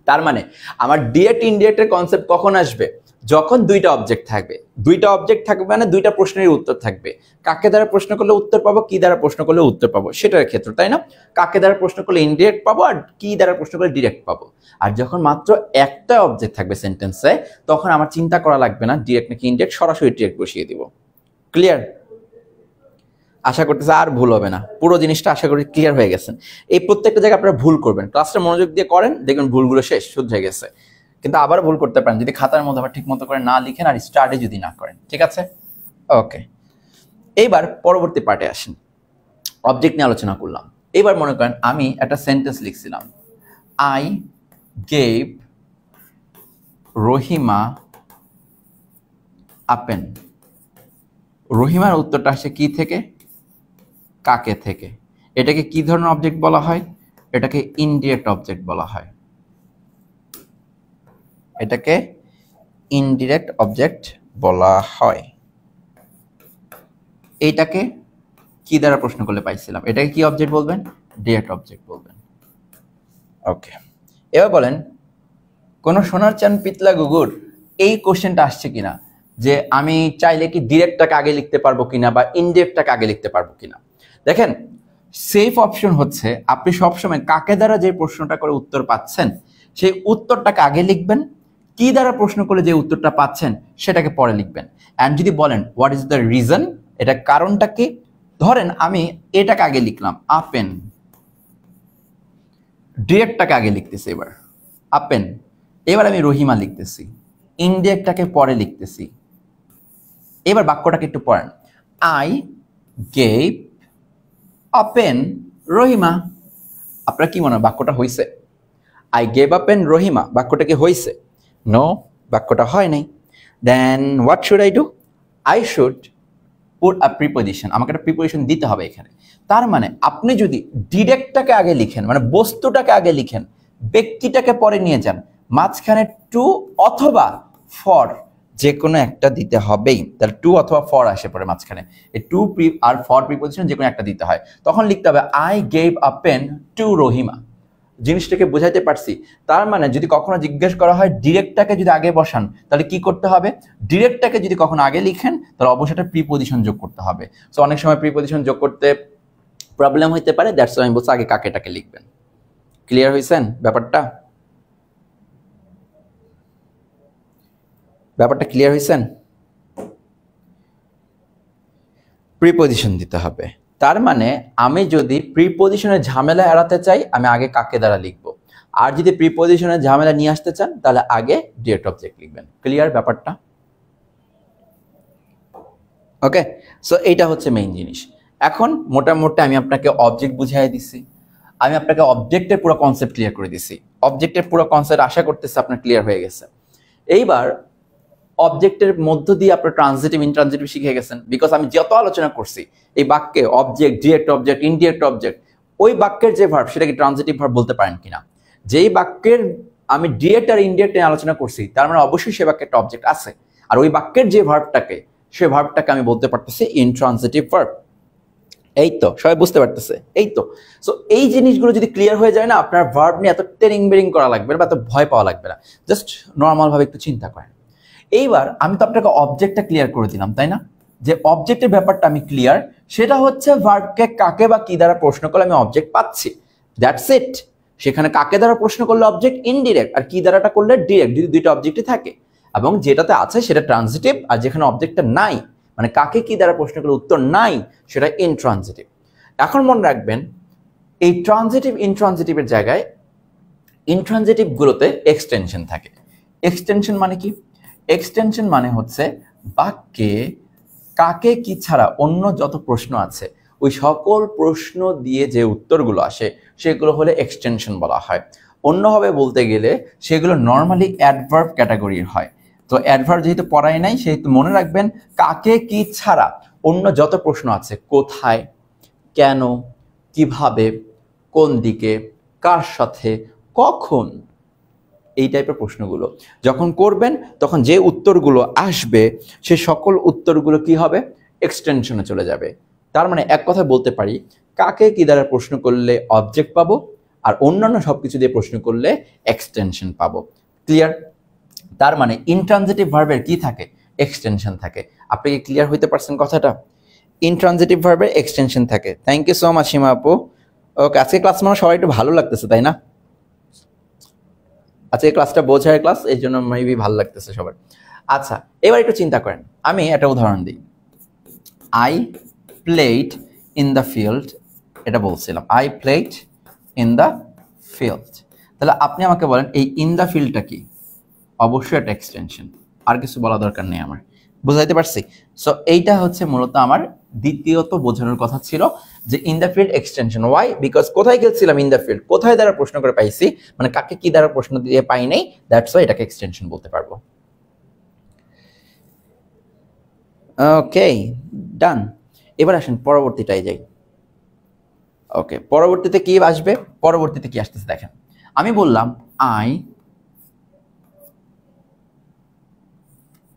তার মানে আমার ডিরেক্ট ইনডিরেক্টের কনসেপ্ট কখন আসবে? যখন দুইটা অবজেক্ট থাকবে। দুইটা অবজেক্ট থাকবে মানে দুইটা প্রশ্নের উত্তর থাকবে। কাকে দ্বারা প্রশ্ন করলে উত্তর পাবো, কি দ্বারা প্রশ্ন করলে উত্তর পাবো, সেটার ক্ষেত্রে, তাই না? কাকে দ্বারা প্রশ্ন করলে ইনডিরেক্ট পাবো, আর কি দ্বারা প্রশ্ন করলে ডিরেক্ট পাবো। আর যখন মাত্র একটা অবজেক্ট থাকবে সেন্টেন্সে, তখন আমার চিন্তা করা লাগবে না ডিরেক্ট নাকি ইনডিরেক্ট, সরাসরি ডিরেক্ট বসিয়ে দিব। ক্লিয়ার? আশা করতেছি আর ভুল হবে না। পুরো জিনিসটা আশা করি ক্লিয়ার হয়ে গেছেন। এই প্রত্যেকটা জায়গায় আপনারা ভুল করবেন, ক্লাসটা মনোযোগ দিয়ে করেন, দেখবেন ভুলগুলো শেষ, শুদ্ধ হয়ে গেছে। কিন্তু আবার ভুল করতে পারেন যদি খাতার মধ্যে আবার ঠিক মতো করে না লিখেন আর স্টাডি যদি না করেন। ঠিক আছে? ওকে, এইবার পরবর্তী পার্টে আসেন। অবজেক্ট নিয়ে আলোচনা করলাম। এবার মনে করেন আমি একটা সেন্টেন্স লিখছিলাম, I gave Rahima a pen. রহিমার উত্তরটা আসে কি থেকে? কাকে থেকে। এটাকে কি ধরনের অবজেক্ট বলা হয়? এটাকে ইনডিরেক্ট অবজেক্ট বলা হয়। এটাকে ইনডিরেক্ট অবজেক্ট বলা হয়। এইটাকে কি দ্বারা প্রশ্ন করলে পাইছিলাম? এটাকে কি অবজেক্ট বলবেন? ডিরেক্ট অবজেক্ট বলবেন। ওকে, এবার বলেন কোন সোনার চান পিতলা গুগুর, এই কোশ্চেনটা আসছে কিনা? যে আমি চাইলে কি ডিরেক্টটাকে আগে লিখতে পারবো কিনা বা ইনডিরেক্টটাকে আগে লিখতে পারবো কিনা। দেখেন সেফ অপশন হচ্ছে আপনি সবসময় কাকে দ্বারা যে প্রশ্নটা করে উত্তর পাচ্ছেন সেই উত্তরটাকে আগে লিখবেন, কি দ্বারা প্রশ্ন করলে যে উত্তরটা পাচ্ছেন সেটাকে পরে লিখবেন। অ্যান্ড যদি বলেন হোয়াট ইজ দ্য রিজন, এটা কারণটা কি, ধরেন আমি এটাকে আগে লিখলাম আপেন, ডিরেক্টটাকে আগে লিখতেছি, এবার আপেন, এবার আমি রহিমা লিখতেছি, ইনডিরেক্টটাকে পরে লিখতেছি। এবার বাক্যটাকে একটু পড়েন, I gave a pen Rahima. আপনার কি মনে হয় বাক্যটা হইছে? I gave a pen Rahima বাক্যটা কি হইছে? নো, বাক্যটা হয় নাই। Then what should I do? I should put a preposition, আমাকে একটা প্রিপোজিশন দিতে হবে এখানে। তার মানে আপনি যদি ডিরেক্টটাকে আগে লিখেন, মানে বস্তুটাকে আগে লিখেন, ব্যক্তিটাকে পরে নিয়ে যান, মাঝখানে টু অথবা ফর যে কোনো একটা দিতে হবেই। তাহলে টু অথবা ফর আসে পরে মাঝখানে, এই টু আর ফর প্রিপোজিশন যে কোনো একটা দিতে হয়। তখন লিখতে হবে I gave a pen to Rahima. জিনিসটাকে বোঝাইতে পারছি? তার মানে যদি কখনো জিজ্ঞেস করা হয় ডিরেক্টটাকে যদি আগে বসান তাহলে কি করতে হবে? ডিরেক্টটাকে যদি কখনো আগে লিখেন তাহলে অবশ্যই একটা প্রিপোজিশন যোগ করতে হবে। সো অনেক সময় প্রিপোজিশন যোগ করতে প্রবলেম হইতে পারে, দ্যাটস আমি বলছি আগে কাকেটাকে লিখবেন। ক্লিয়ার হয়েছেন ব্যাপারটা? ব্যাপারটা ক্লিয়ার হয়েছেন? প্রিপোজিশন দিতে হবে। তার মানে আমি যদি প্রিপোজিশনের ঝামেলা এড়াতে চাই আমি আগে কাকে দ্বারা লিখবো, আর যদি প্রিপোজিশনের ঝামেলা নিয়ে আসতে চান তাহলে আগে ডিরেক্ট অবজেক্ট লিখবেন। ক্লিয়ার ব্যাপারটা? ওকে, সো এইটা হচ্ছে মেইন জিনিস। এখন মোটামুটি আমি আপনাকে অবজেক্ট বুঝিয়ে দিছি, আমি আপনাকে অবজেক্টের পুরো কনসেপ্ট ক্লিয়ার করে দিছি। অবজেক্টের পুরো কনসেপ্ট আশা করতেছি আপনার ক্লিয়ার হয়ে গেছে। এইবার অবজেক্টের মধ্য দিয়ে আপনার ট্রানজিটিভ ইনট্রানজিটিভ শিখে গেছেন, বিকজ আমি যত আলোচনা করছি এই বাক্যে object, direct object, indirect object, ওই বাক্যের যে ভার্ব সেটাকে ট্রানজিটিভ ভার্ব বলতে পারেন কিনা। যেই বাক্যের আমি ডিরেক্ট আর ইনডিরেক্ট নিয়ে আলোচনা করছি তার মানে অবশ্যই সে বাক্যে একটা অবজেক্ট আছে, আর ওই বাক্যের যে ভার্বটাকে সে ভার্বটাকে আমি বলতে পারতেছি ইনট্রানজিটিভ ভার্ব। এই তো সবাই বুঝতে পারতেছে? এই তো। সো এই জিনিসগুলো যদি ক্লিয়ার হয়ে যায় না, আপনার ভার্ব নিয়ে এত টেরিং বেরিং করা লাগবে না বা এত ভয় পাওয়া লাগবে না, জাস্ট নর্মাল ভাবে একটু চিন্তা করেন। এইবার আমি তো আপনাকে অবজেক্টটা ক্লিয়ার করে দিলাম, তাই না? যে অবজেক্টের ব্যাপারটা আমি ক্লিয়ার, সেটা হচ্ছে ভার্বকে কাকে বা কি দ্বারা প্রশ্ন করলে আমি অবজেক্ট পাচ্ছি, দ্যাটস ইট। সেখানে কাকে দ্বারা প্রশ্ন করলে অবজেক্ট ইনডিরেক্ট, আর কি দ্বারাটা করলে ডিরেক্ট, যদি দুইটা অবজেক্টই থাকে, এবং যেটাতে আছে সেটা ট্রানজিটিভ, আর যেখানে অবজেক্টটা নাই মানে কাকে কি দ্বারা প্রশ্ন করলে উত্তর নাই সেটা ইনট্রানজিটিভ। এখন মনে রাখবেন এই ট্রানজিটিভ ইনট্রানজিটিভের জায়গায় ইনট্রানজিটিভ গুলোতে এক্সটেনশন থাকে। এক্সটেনশন মানে কি? এক্সটেনশন মানে হচ্ছে বাক্যে কাকে কি ছাড়া অন্য যত প্রশ্ন আছে ওই সকল প্রশ্ন দিয়ে যে উত্তরগুলো আসে সেগুলো হলে এক্সটেনশন বলা হয়। অন্যভাবে বলতে গেলে সেগুলো নর্মালি অ্যাডভার্ব ক্যাটাগরির হয়। তো অ্যাডভার্ব যেহেতু পড়াই নাই সেহেতু মনে রাখবেন কাকে কি ছাড়া অন্য যত প্রশ্ন আছে, কোথায়, কেন, কিভাবে, কোন দিকে, কার সাথে, কখন, এই টাইপের প্রশ্নগুলো যখন করবেন তখন যে উত্তরগুলো আসবে সে সকল উত্তরগুলো কি হবে? এক্সটেনশনে চলে যাবে। তার মানে এক কথা বলতে পারি কাকে কি দ্বারা প্রশ্ন করলে অবজেক্ট পাবো, আর অন্যান্য সবকিছু দিয়ে প্রশ্ন করলে এক্সটেনশন পাবো। ক্লিয়ার? তার মানে ইনট্রানজিটিভ ভার্বের কি থাকে? এক্সটেনশন থাকে। আপনি কি ক্লিয়ার হইতে পারছেন কথাটা? ইনট্রানজিটিভ ভার্বের এক্সটেনশন থাকে। থ্যাংক ইউ সো মাচ সীমা আপু। ওকে, আজকে ক্লাস মানে সবাই একটু ভালো লাগতেছে তাই না? আচ্ছা, এই ক্লাসটা বোঝার ক্লাস, এই জন্য মেবি ভালো লাগতেছে সবার। আচ্ছা, এবার একটু চিন্তা করেন, আমি একটা উদাহরণ দিই। I played in the field, এটা বলছিলাম I played in the field. তাহলে আপনি আমাকে বলেন এই ইন দ্য ফিল্ডটা কি? অবশ্যই একটা এক্সটেনশন, আর কিছু বলা দরকার নেই আমার। বুঝাইতে পারছি? সো এইটা হচ্ছে মূলত আমার দ্বিতীয়ত বোঝানোর কথা ছিল যে in the field extension. Why? Because কোথায় গেছিলাম ইন দ্য ফিল্ড, কোথায় দ্বারা প্রশ্ন করে পাইছি, মানে কাকে কি দ্বারা প্রশ্ন দিয়ে পাই নাই, দ্যাটস ওয়াই এটাকে এক্সটেনশন বলতে পারবো। ওকে, ডান। এবার আসেন পরবর্তীটাই যাই। ওকে, পরবর্তীতে কি আসবে? পরবর্তীতে কি আসতেছে দেখেন, আমি বললাম আই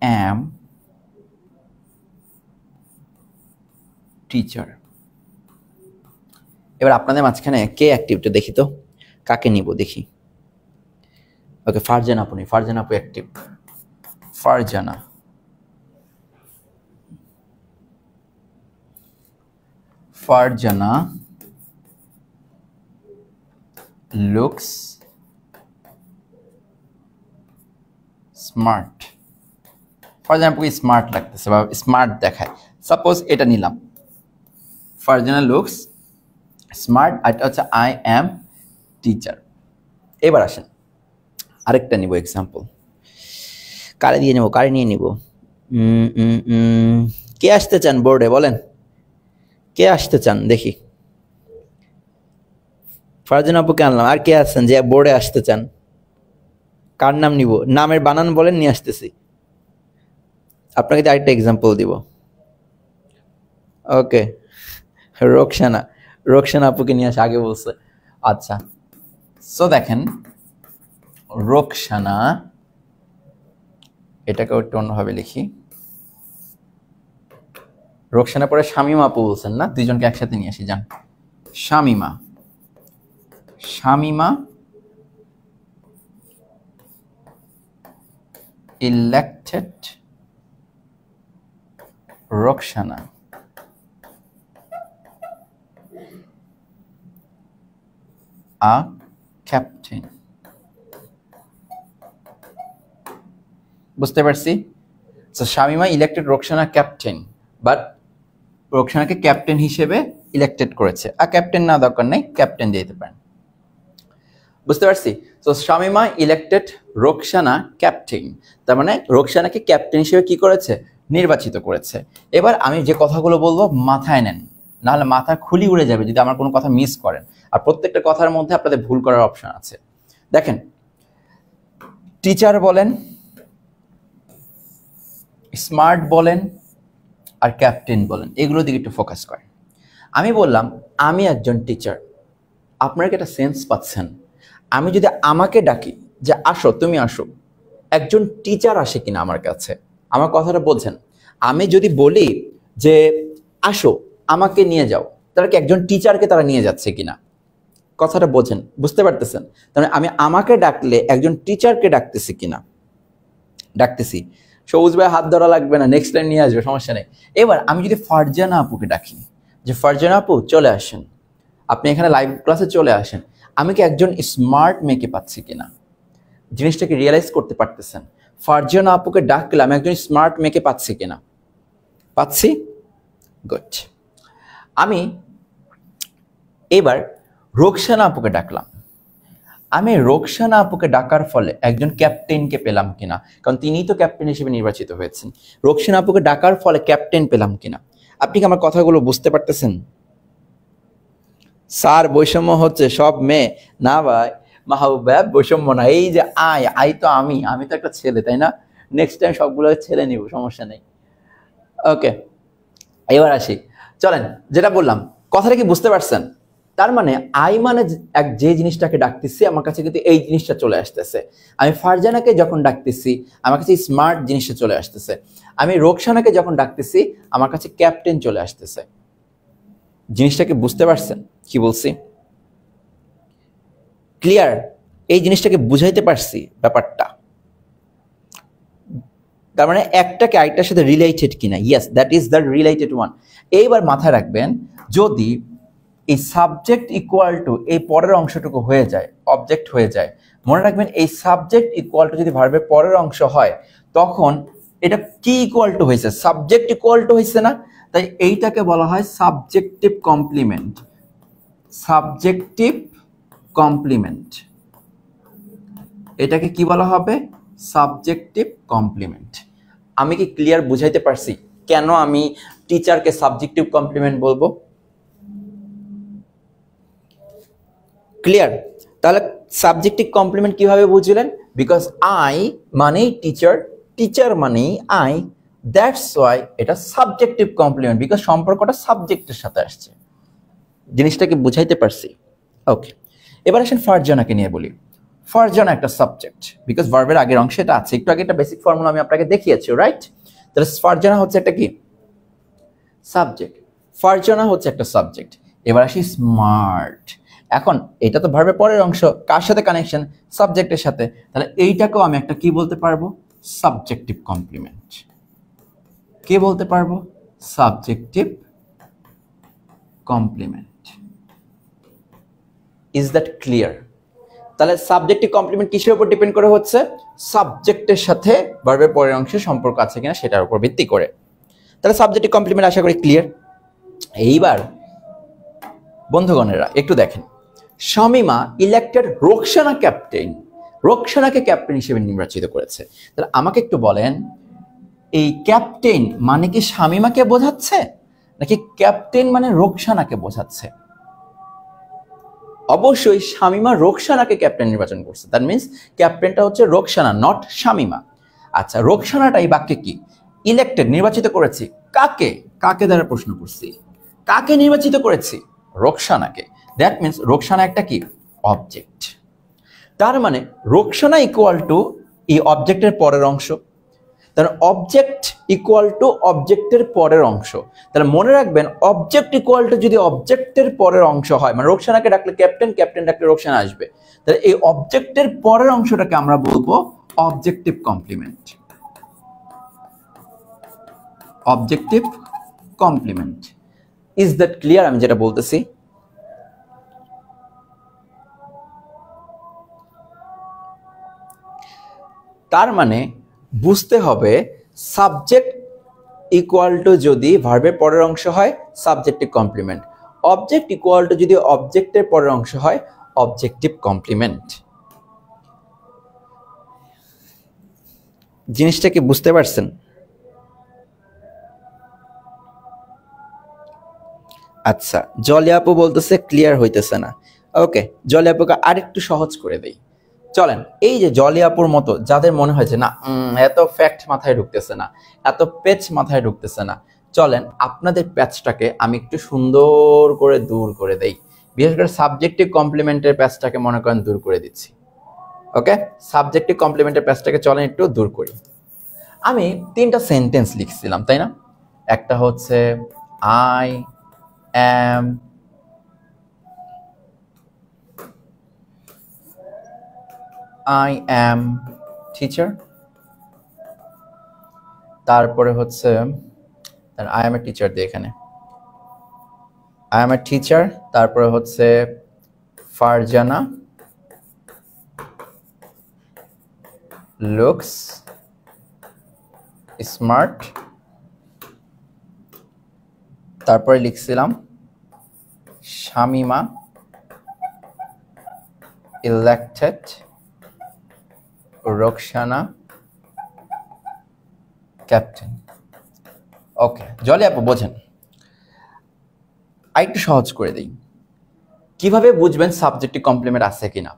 am টিচার। এবার আপনাদের মাঝখানে কে অ্যাক্টিভটা দেখি তো, কাকে নিব দেখি। ওকে, ফারজানা আপু নেই, ফারজানা আপু active. Farzana, Farzana looks smart. Farzana আপুকে স্মার্ট লাগতেছে বা স্মার্ট দেখায়, সাপোজ এটা নিলাম, ফারজানা লুকস স্মার্ট, আর এটা হচ্ছে আই অ্যাম টিচার। এবার আসেন আরেকটা নিব এক্সাম্পল, কারে দিয়ে নেব, কারে নিয়ে নিব? কে আসতে চান বোর্ডে বলেন, কে আসতে চান দেখি? ফারজানা আপুকে আনলাম, আর কে আসছেন যে বোর্ডে আসতে চান? কার নাম নিব? নামের বানান বলেন, নিয়ে আসতেছি। আপনাকে আরেকটা এক্সাম্পল দিব। ওকে, রোকসানা, রোকসানা আপুকে নিয়ে আসে, আগে বলছে। আচ্ছা, সো দেখেন রোকসানা, এটাকে একটু অন্যভাবে লিখি। রোকসানা পরে শামিমা আপু বলছেন না, দুইজনকে একসাথে নিয়ে আসি, যান। Shamima, Shamima elected Roxana a captain. বুঝতে পারছি? So Shamima elected Roksana captain, but রোকসানাকে ক্যাপ্টেন হিসেবে ইলেক্টেড করেছে। আর ক্যাপ্টেন না দরকার নেই, ক্যাপ্টেন দিয়ে দিতে পারেন। বুঝতে পারছি? So Shamima elected Roksana captain, তার মানে রোকসানাকে ক্যাপ্টেন হিসেবে কি করেছে? নির্বাচিত করেছে। এবার আমি যে কথাগুলো বলবো মাথায় নেন, নাহলে মাথা খুলি উড়ে যাবে যদি আমার কোনো কথা মিস করেন। আর প্রত্যেকটা কথার মধ্যে আপনাদের ভুল করার অপশন আছে। দেখেন, টিচার বলেন, স্মার্ট বলেন, আর ক্যাপ্টেন বলেন, এগুলো দিকে একটু ফোকাস করেন। আমি বললাম আমি একজন টিচার, আপনারা কি একটা সেন্স পাচ্ছেন? আমি যদি আমাকে ডাকি যে আসো, তুমি আসো, একজন টিচার আসে কিনা আমার কাছে? আমার কথাটা বলছেন। আমি যদি বলি যে আসো আমাকে নিয়ে যাও, তারা কি একজন টিচারকে তারা নিয়ে যাচ্ছে কিনা? কথাটা বোঝেন, বুঝতে পারতেছেন? তাহলে আমি আমাকে ডাকলে একজন টিচারকে ডাকতেছি কিনা? ডাকতেছি। সবুজ ভাই হাত ধরা লাগবে না, নেক্সট টাইম নিয়ে আসবে, সমস্যা নেই। এবার আমি যদি ফারজানা আপুকে ডাকি যে ফারজানা আপু চলে আসেন, আপনি এখানে লাইভ ক্লাসে চলে আসেন, আমি কি একজন স্মার্ট মেয়েকে পাচ্ছি কিনা? জিনিসটাকে রিয়েলাইজ করতে পারতেছেন? ফারজানা আপুকে ডাকলে আমি একজন স্মার্ট মেয়েকে পাচ্ছি কিনা? পাচ্ছি। গুড। আমি এবার রোকসানা আপুকে ডাকলাম, আমি রোকসানা আপুকে ডাকার ফলে একজন ক্যাপ্টেনকে পেলাম কিনা? কারণ তিনিই তো ক্যাপ্টেন হিসেবে নির্বাচিত হয়েছেন। রোকসানা আপুকে ডাকার ফলে ক্যাপ্টেন পেলাম কিনা? আপনি কি আমার কথাগুলো বুঝতে পারতেছেন? স্যার বৈষম্য হচ্ছে সব মেয়ে, না ভাই মাহবুব, বৈষম্য না। এই যে আই তো আমি তো একটা ছেলে, তাই না? নেক্সট টাইম সবগুলো ছেলে নিব, সমস্যা নেই। ওকে, এবার আসি, চলেন। যেটা বললাম, কথাটা কি বুঝতে পারছেন? তার মানে আই মানে যে জিনিসটাকে ডাকতেছি, আমার কাছে কিন্তু এই জিনিসটা চলে আসতেছে। আমি ফারজানাকে যখন ডাকতেছি, আমার কাছে স্মার্ট জিনিসটা চলে আসতেছে। আমি রোকসানাকে যখন ডাকতেছি, আমার কাছে ক্যাপ্টেন চলে আসতেছে। জিনিসটাকে বুঝতে পারছেন কি বলছি? ক্লিয়ার? এই জিনিসটাকে বুঝাইতে পারছি ব্যাপারটা? তার মানে একটাকে আরেকটার সাথে রিলেটেড কিনা? Yes, that is the related one. এইবার মাথায় রাখবেন, যদি এই সাবজেক্ট ইকুয়াল টু এই পরের অংশটুকু হয়ে যায়, অবজেক্ট হয়ে যায়, মনে রাখবেন এই সাবজেক্ট ইকুয়াল টু যদি ভার্বের পরের অংশ হয়, তখন এটা কি ইকুয়াল টু হয়েছে? সাবজেক্ট ইকুয়াল টু হয়েছে না? তাই এইটাকে বলা হয় সাবজেক্টিভ কমপ্লিমেন্ট। সাবজেক্টিভ কমপ্লিমেন্ট, এটাকে কি বলা হবে? Subjective complement. আমি কি ক্লিয়ার বুঝাইতে পারছি কেন আমি টিচারকে সাবজেক্টিভ কমপ্লিমেন্ট বলবো? ক্লিয়ার? তাহলে সাবজেক্টিভ কমপ্লিমেন্ট কিভাবে বুঝলেন? বিকজ আই মানেই টিচার, টিচার মানেই আই, দ্যাটস ওয়াই এটা সাবজেক্টিভ কমপ্লিমেন্ট, বিকজ সম্পর্কটা সাবজেক্টের সাথে আসছে। জিনিসটাকে বুঝাইতে পারছি? ওকে, এবার আসেন ফারজানাকে নিয়ে বলি। ফারজানা একটা সাবজেক্ট, বিকজ ভার্বের আগের অংশে এটা আছে। একটু আগে একটা বেসিক ফর্মুলা আমি আপনাকে দেখিয়েছি, রাইট? তাহলে ফারজানা হচ্ছে একটা কি সাবজেক্ট, ফারজানা হচ্ছে একটা সাবজেক্ট। এবার আসি স্মার্ট। এখন এটা তো ভার্বের পরের অংশ, কার সাথে কানেকশন? সাবজেক্টের সাথে। তাহলে এইটাকেও আমি একটা কি বলতে পারবো? Subjective complement. কি বলতে পারবো? Subjective complement. Is that clear? তাহলে সাবজেক্টিভ কমপ্লিমেন্ট কিসের উপর ডিপেন্ড করে হচ্ছে? সাবজেক্টের সাথে ভার্বের পরের অংশে সম্পর্ক আছে কিনা সেটার উপর ভিত্তি করে। তাহলে সাবজেক্টিভ কমপ্লিমেন্ট আশা করি ক্লিয়ার। এইবার বন্ধুগণেরা একটু দেখেন, শামিমা ইলেক্টেড রোকসানা ক্যাপ্টেন, রোকসানাকে ক্যাপ্টেন হিসেবে নির্বাচিত করেছে। তাহলে আমাকে একটু বলেন, এই ক্যাপ্টেন মানে কি শামিমাকে বোঝাচ্ছে নাকি ক্যাপ্টেন মানে রোকসানাকে বোঝাচ্ছে? অবশ্যই শামিমা রোকসানাকে ক্যাপ্টেন নির্বাচন করছে, দ্যাট মিনস ক্যাপ্টেনটা হচ্ছে রোকসানা, নট শামিমা। আচ্ছা, রোকসানাটা এই বাক্যে কি? ইলেক্টেড, নির্বাচিত করেছি। কাকে? কাকে দ্বারা প্রশ্ন করছি, কাকে নির্বাচিত করেছি? রোকসানাকে। দ্যাট মিনস রোকসানা একটা কি? অবজেক্ট। তার মানে রোকসানা ইকুয়াল টু এই অবজেক্টের পরের অংশ, তাহলে অবজেক্ট ইকুয়াল টু অবজেক্টের পরের অংশ। তাহলে মনে রাখবেন, অবজেক্ট ইকুয়াল টু যদি অবজেক্টের পরের অংশ হয়, মানে রোকসানাকে ডাকলে ক্যাপ্টেন, ক্যাপ্টেন ডাকলে রোকসানা আসবে, তাহলে এই অবজেক্টের পরের অংশটাকে আমরা বলবো objective complement. Objective complement. Is that clear আমি যেটা বলতেছি? তার মানে বুঝতে হবে, সাবজেক্ট ইকুয়াল টু যদি ভার্বের পরের অংশ হয় subjective complement, object equal to যদি অবজেক্টের পরের অংশ হয় অবজেক্টিভ কমপ্লিমেন্ট। জিনিসটা কি বুঝতে পারছেন? আচ্ছা, জলি আপু বলতেছে ক্লিয়ার হইতেছে না। ওকে, জলি আপুকে আরেকটু সহজ করে দেই। চলেন, এই যে জলি আপুর মতো যাদের মনে হয় যে না এত ফ্যাক্ট মাথায় ঢুকতেছে না, এত প্যাচ মাথায় ঢুকতেছে না, চলেন আপনাদের প্যাচটাকে আমি একটু সুন্দর করে দূর করে দেই। বিশেষ করে সাবজেক্টিভ কমপ্লিমেন্টের প্যাচটাকে মনে করেন দূর করে দিচ্ছি। ওকে, সাবজেক্টিভ কমপ্লিমেন্টের প্যাচটাকে চলেন একটু দূর করি। আমি 3টা সেন্টেন্স লিখছিলাম, তাই না? একটা হচ্ছে আই am teacher, তারপরে হচ্ছে I am a teacher দিয়ে এখানে I am a teacher, তারপরে হচ্ছে ফারজানা looks smart, তারপরে লিখছিলাম শামিমা elected রোকসানা ক্যাপ্টেন। ওকে, জলি আপু বোঝেন, আরেকটু সহজ করে দিই। কিভাবে বুঝবেন সাবজেক্টিভ কমপ্লিমেন্ট আছে কিনা?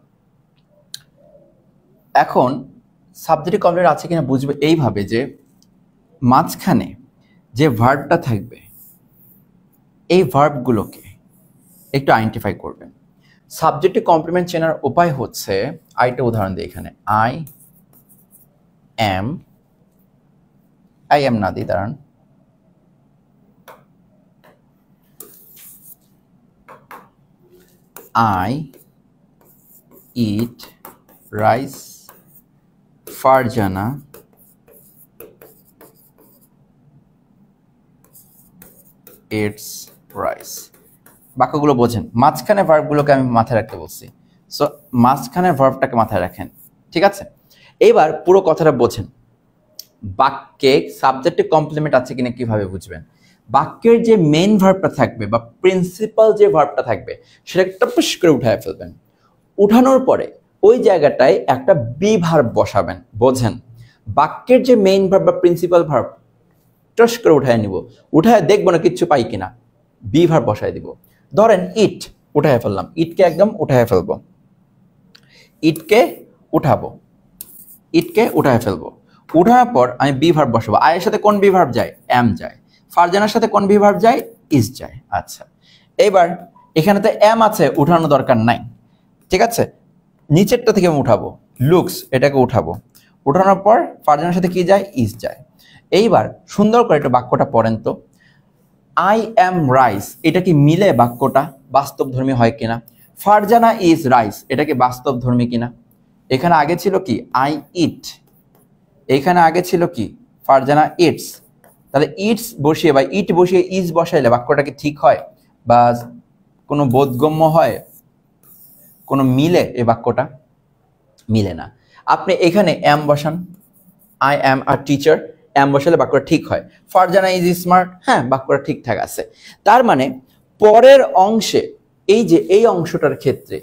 এখন সাবজেক্টিভ কমপ্লিমেন্ট আছে কিনা বুঝবে এইভাবে যে মাঝখানে যে ভার্বটা থাকবে এই ভার্বগুলোকে একটু আইডেন্টিফাই করবেন। সাবজেক্টিভ কমপ্লিমেন্ট চেনার উপায় হচ্ছে, আরেকটা উদাহরণ দিই এখানে, আই এম না দিই, দাঁড়ান, I eat rice, Farzana eats rice। বাক্যগুলো বোঝেন, মাঝখানে ভার্বগুলোকে আমি মাথায় রাখতে বলছি, সো মাঝখানে ভার্বটাকে মাথায় রাখেন, ঠিক আছে? এইবার পুরো কথাটা বোঝেন। বাক্যে সাবজেক্টিভ কমপ্লিমেন্ট আছে কিনা কিভাবে বুঝবেন? বাক্যের যে মেইন ভার্বটা থাকবে বা প্রিন্সিপাল যে ভার্বটা থাকবে সেটাকে টপস করে উঠায় ফেলবেন। উঠানোর পরে ওই জায়গাটায় একটা বি ভার্ব বসাবেন। বোঝেন, বাক্যের যে মেইন ভার্ব বা প্রিন্সিপাল ভার্ব টস করে উঠায় নিব, উঠায় দেখবো না কিচ্ছু পাই কিনা, বি ভার্ব বসায় দিব। ধরেন ইট, উঠায় ফেললাম, ইটকে একদম উঠায় ফেলবো, ইটকে উঠাবো, ইটকে উঠায় ফেলবো। উঠানোর পর আমি বি ভার্ব বসাবো। আয়ের সাথে কোন বি ভার্ব যায়? এম যায়। ফারজানার সাথে কোন বি ভার্ব যায়? ইজ যায়। আচ্ছা, এবার এখানে তো এম আছে, উঠানো দরকার নাই, ঠিক আছে? নিচেরটা থেকে আমি উঠাবো, লুকস, এটাকে উঠাবো। উঠানোর পর ফারজানার সাথে কি যায়? ইজ যায়। এইবার সুন্দর করে একটু বাক্যটা পড়েন তো। আই এম রাইস, এটা কি মিলে বাক্যটা বাস্তবধর্মী হয় কিনা? ফারজানা ইজ রাইস, এটা কি বাস্তবধর্মী কিনা? এখানে আগে ছিল কি? আই ইট, এখানে আগে ছিল কি? ফারজানা ইটস। তাহলে ইটস বসিয়ে বা ইট বসিয়ে ইজ বসাইলে বাক্যটা কি ঠিক হয়? বা কোনো বোধগম্য হয়, কোনো মিলে এই বাক্যটা? মিলে না। আপনি এখানে এম বসান, I am a teacher, am বসালে বাক্যটা ঠিক হয়। ফারজানা ইজ স্মার্ট, হ্যাঁ বাক্যটা ঠিকঠাক আছে। তার মানে পরের অংশে এই যে এই অংশটার ক্ষেত্রে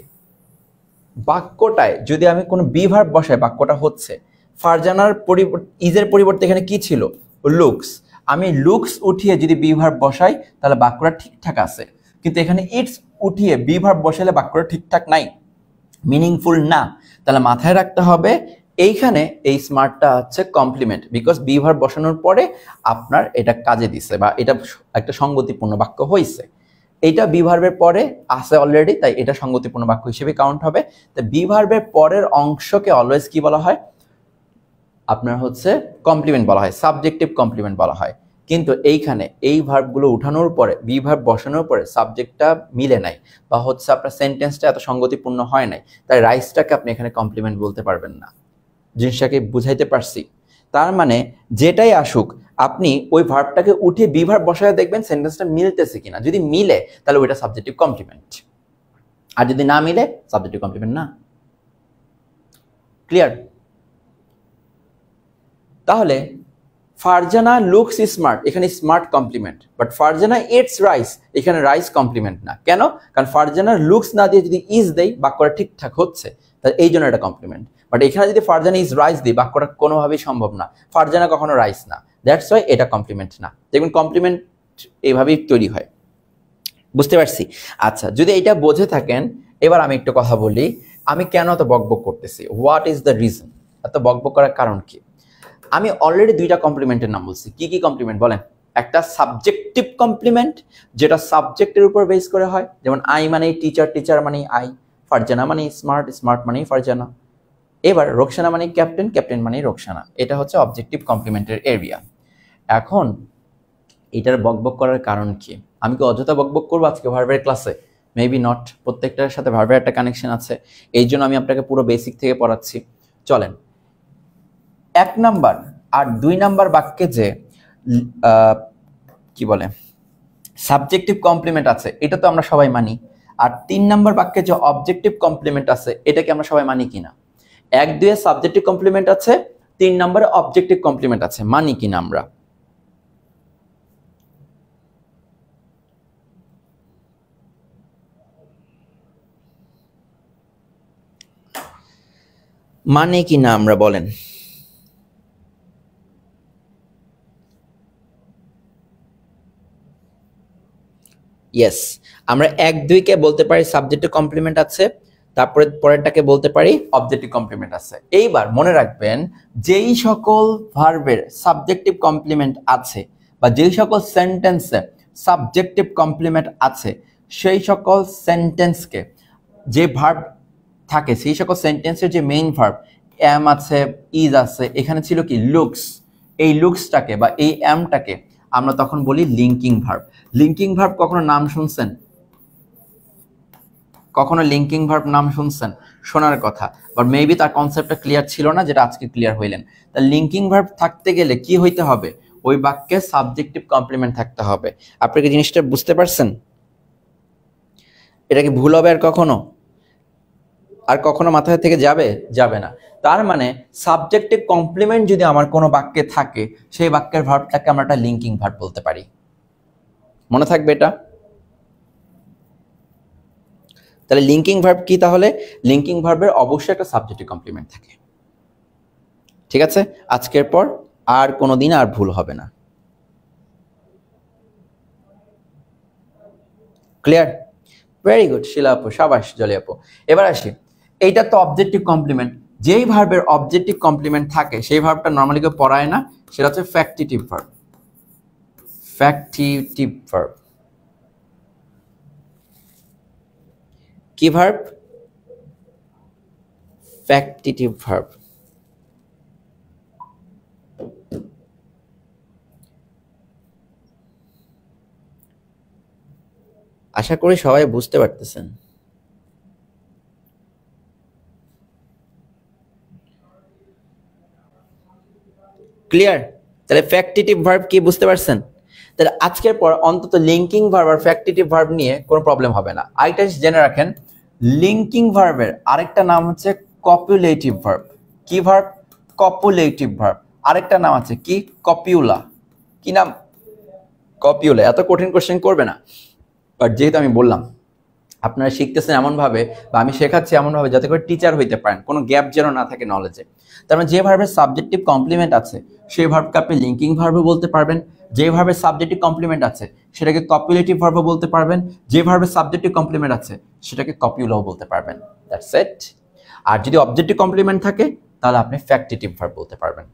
বাক্যটায় যদি আমি কোনো বি ভার্ব বসাই বাক্যটা হচ্ছে। ফারজানার ইজের পরিবর্তে এখানে কি ছিল? লুকস। আমি লুকস উঠিয়ে যদি বি ভার্ব বসাই তাহলে বাক্যটা ঠিকঠাক আছে, কিন্তু এখানে ইটস উঠিয়ে বি ভার্ব বসালে বাক্যটা ঠিকঠাক নাই, মিনিংফুল না। তাহলে মাথায় রাখতে হবে এইখানে এই স্মার্টটা হচ্ছে কমপ্লিমেন্ট, বিকজ বি ভার্ব বসানোর পরে আপনার এটা কাজে দিছে বা এটা একটা সঙ্গতিপূর্ণ বাক্য হয়েছে। এটা বি ভার্বের পরে আছে অলরেডি, তাই এটা সঙ্গতিপূর্ণ বাক্য হিসেবে কাউন্ট হবে। তো বি ভার্বের পরের অংশকে অলওয়েজ কি বলা হয়? আপনার হচ্ছে কমপ্লিমেন্ট বলা হয়, সাবজেক্টিভ কমপ্লিমেন্ট বলা হয়। কিন্তু এইখানে এই ভার্বগুলো উঠানোর পরে বি ভার্ব বসানোর পরে সাবজেক্টটা মিলে নাই বা হচ্ছে আপনার সেন্টেন্সটা এত সঙ্গতিপূর্ণ হয় নাই, তাই রাইসটাকে আপনি এখানে কমপ্লিমেন্ট বলতে পারবেন না। জিনিসটাকে বুঝাইতে পারছি? তার মানে যেটাই আসুক আপনি ওই ভার্বটাকে উঠে বি ভার্ব বসায় দেখবেন সেন্টেন্সটা মিলতেছে কিনা। যদি মিলে তাহলে ওইটা সাবজেক্টিভ কমপ্লিমেন্ট, আর যদি না মিলে সাবজেক্টিভ কমপ্লিমেন্ট না। ক্লিয়ার? তাহলে ফারজানা লুকস স্মার্ট, এখানে smart complement, but Farzana eats rice, এখানে রাইস কমপ্লিমেন্ট না। কেন? কারণ ফারজানা লুকস না দিয়ে যদি ইজ দেই বাক্যটা ঠিকঠাক হচ্ছে, তাই এই জন্য এটা কমপ্লিমেন্ট। বাট এখানে যদি ফারজানা ইজ রাইস দিই বাক্যটা কোনোভাবেই সম্ভব না, ফারজানা কখনো রাইস না, দ্যাটস ওয়াই এটা কমপ্লিমেন্ট না। দেখুন কমপ্লিমেন্ট এইভাবেই তৈরি হয়। বুঝতে পারছি? আচ্ছা, যদি এটা বুঝে থাকেন এবার আমি একটু কথা বলি, আমি কেন এত বকবক করতেছি, হোয়াট ইজ দ্য রিজন, এত বকবক করার কারণ কি? আমি অলরেডি দুইটা কমপ্লিমেন্টের নাম বলছি। কি কি কমপ্লিমেন্ট বলেন? একটা সাবজেক্টিভ কমপ্লিমেন্ট যেটা সাবজেক্টের উপর বেস করে হয়, যেমন আই মানে টিচার, টিচার মানে আই, ফারজানা মানে স্মার্ট, স্মার্ট মানে ফারজানা। এবার রোকসানা মানে ক্যাপ্টেন, ক্যাপ্টেন মানে রোকসানা। এটা হচ্ছে অবজেক্টিভ কমপ্লিমেন্টের এরিয়া। এখন এটার বকবক করার কারণ কি? আমি কি অযথা বকবক করবো আজকে ভার্বের ক্লাসে? মেবি নট, প্রত্যেকটার সাথে ভার্বের একটা কানেকশন আছে, এই জন্য আমি আপনাকে পুরো বেসিক থেকে পড়াচ্ছি। চলেন, 1 নাম্বার আর 2 নাম্বার বাক্যে যে কি বলে সাবজেক্টিভ কমপ্লিমেন্ট আছে এটা তো আমরা সবাই মানি, আর 3 নাম্বার বাক্যে যে অবজেক্টিভ কমপ্লিমেন্ট আছে এটাকে আমরা সবাই মানি কিনা? 1-2 এ সাবজেক্টিভ কমপ্লিমেন্ট আছে, 3 নাম্বারে অবজেক্টিভ কমপ্লিমেন্ট আছে, মানি কিনা আমরা? মানে কিনা আমরা বলেন? ইয়েস, আমরা 1-2 কে বলতে পারি সাবজেক্টিভ কমপ্লিমেন্ট আছে, তারপরে পরেরটাকে বলতে পারি অবজেক্টিভ কমপ্লিমেন্ট আছে। এইবার মনে রাখবেন যেই সকল ভার্বের সাবজেক্টিভ কমপ্লিমেন্ট আছে বা যেই সকল সেন্টেন্সে সাবজেক্টিভ কমপ্লিমেন্ট আছে সেই সকল সেন্টেন্সকে যে ভার্ব থাকে সেই সকল সেন্টেন্সের যে মেইন ভার্ব এম আছে, ইজ আছে, এখানে ছিল কি লুকস, এই লুকসটাকে বা এই এমটাকে আমরা তখন বলি লিঙ্কিং ভার্ব। লিঙ্কিং ভার্ব কখনো নাম শুনছেন? কখনো লিঙ্কিং ভার্ব নাম শুনছেন? শোনার কথা, বাট মেবি তার কনসেপ্টটা ক্লিয়ার ছিল না, যেটা আজকে ক্লিয়ার হইলেন। তা লিঙ্কিং ভার্ব থাকতে গেলে কি হইতে হবে? ওই বাক্যে সাবজেক্টিভ কমপ্লিমেন্ট থাকতে হবে। আপনি কি জিনিসটা বুঝতে পারছেন? এটা কি ভুল হবে আর কখনো? আর কখনো মাথায় থেকে যাবে? যাবে না। তার মানে সাবজেক্টিভ কমপ্লিমেন্ট যদি আমার কোনো বাক্যে থাকে সেই বাক্যের ভার্বটাকে আমরা একটা লিঙ্কিং ভার্ব বলতে পারি। মনে থাকবে এটা? তাহলে লিঙ্কিং ভার্ব কি? তাহলে লিঙ্কিং ভার্বের অবশ্যই একটা সাবজেক্টিভ কমপ্লিমেন্ট থাকে। ঠিক আছে, আজকের পর আর কোনোদিন আর ভুল হবে না। ক্লিয়ার? ভেরি গুড শিলা আপু, সাবাস জলি আপু। এবার আসি, এইটা তো অবজেক্টিভ কমপ্লিমেন্ট। যেই ভার্বের অবজেক্টিভ কমপ্লিমেন্ট থাকে সেই ভার্বটা নর্মালি কেউ পড়ায় না, সেটা হচ্ছে ফ্যাক্টিটিভ ভার্ব। ফ্যাক্টিটিভ ভার্ব কি ভার্ব? Factitive verb. আশা করি সবাই বুঝতে পারতেছেন। ক্লিয়ার? তাহলে ফ্যাক্টিটিভ ভার্ব কি বুঝতে পারছেন? তাহলে আজকের পর অন্তত লিঙ্কিং ভার্ব আর ফ্যাক্টিটিভ ভার্ব নিয়ে কোনো প্রবলেম হবে না। আরেকটা জেনে রাখেন, লিঙ্কিং ভার্বের আরেকটা নাম হচ্ছে কপুলেটিভ ভার্ব। কি ভার্ব? Copulative verb. আরেকটা নাম আছে কি? কপিউলা। কি নাম? কপিউলা। এত কঠিন কোশ্চেন করবে না, বাট যেহেতু আমি বললাম আপনারা শিখতেছেন এমনভাবে বা আমি শেখাচ্ছি এমনভাবে যাতে করে টিচার হইতে পারেন, কোনো গ্যাপ যেন না থাকে নলেজে। তার মানে যে ভার্বের সাবজেক্টিভ কমপ্লিমেন্ট আছে সেই ভার্বকে আপনি লিঙ্কিং ভার্বও বলতে পারবেন, যে ভার্বের সাবজেক্টিভ কমপ্লিমেন্ট আছে সেটাকে কপুলেটিভ ভার্বও বলতে পারবেন, যে ভার্বের সাবজেক্টিভ কমপ্লিমেন্ট আছে সেটাকে কপিউলাও বলতে পারবেন। That's it. আর যদি অবজেক্টিভ কমপ্লিমেন্ট থাকে তাহলে আপনি ফ্যাক্টিটিভ ভার্ব বলতে পারবেন।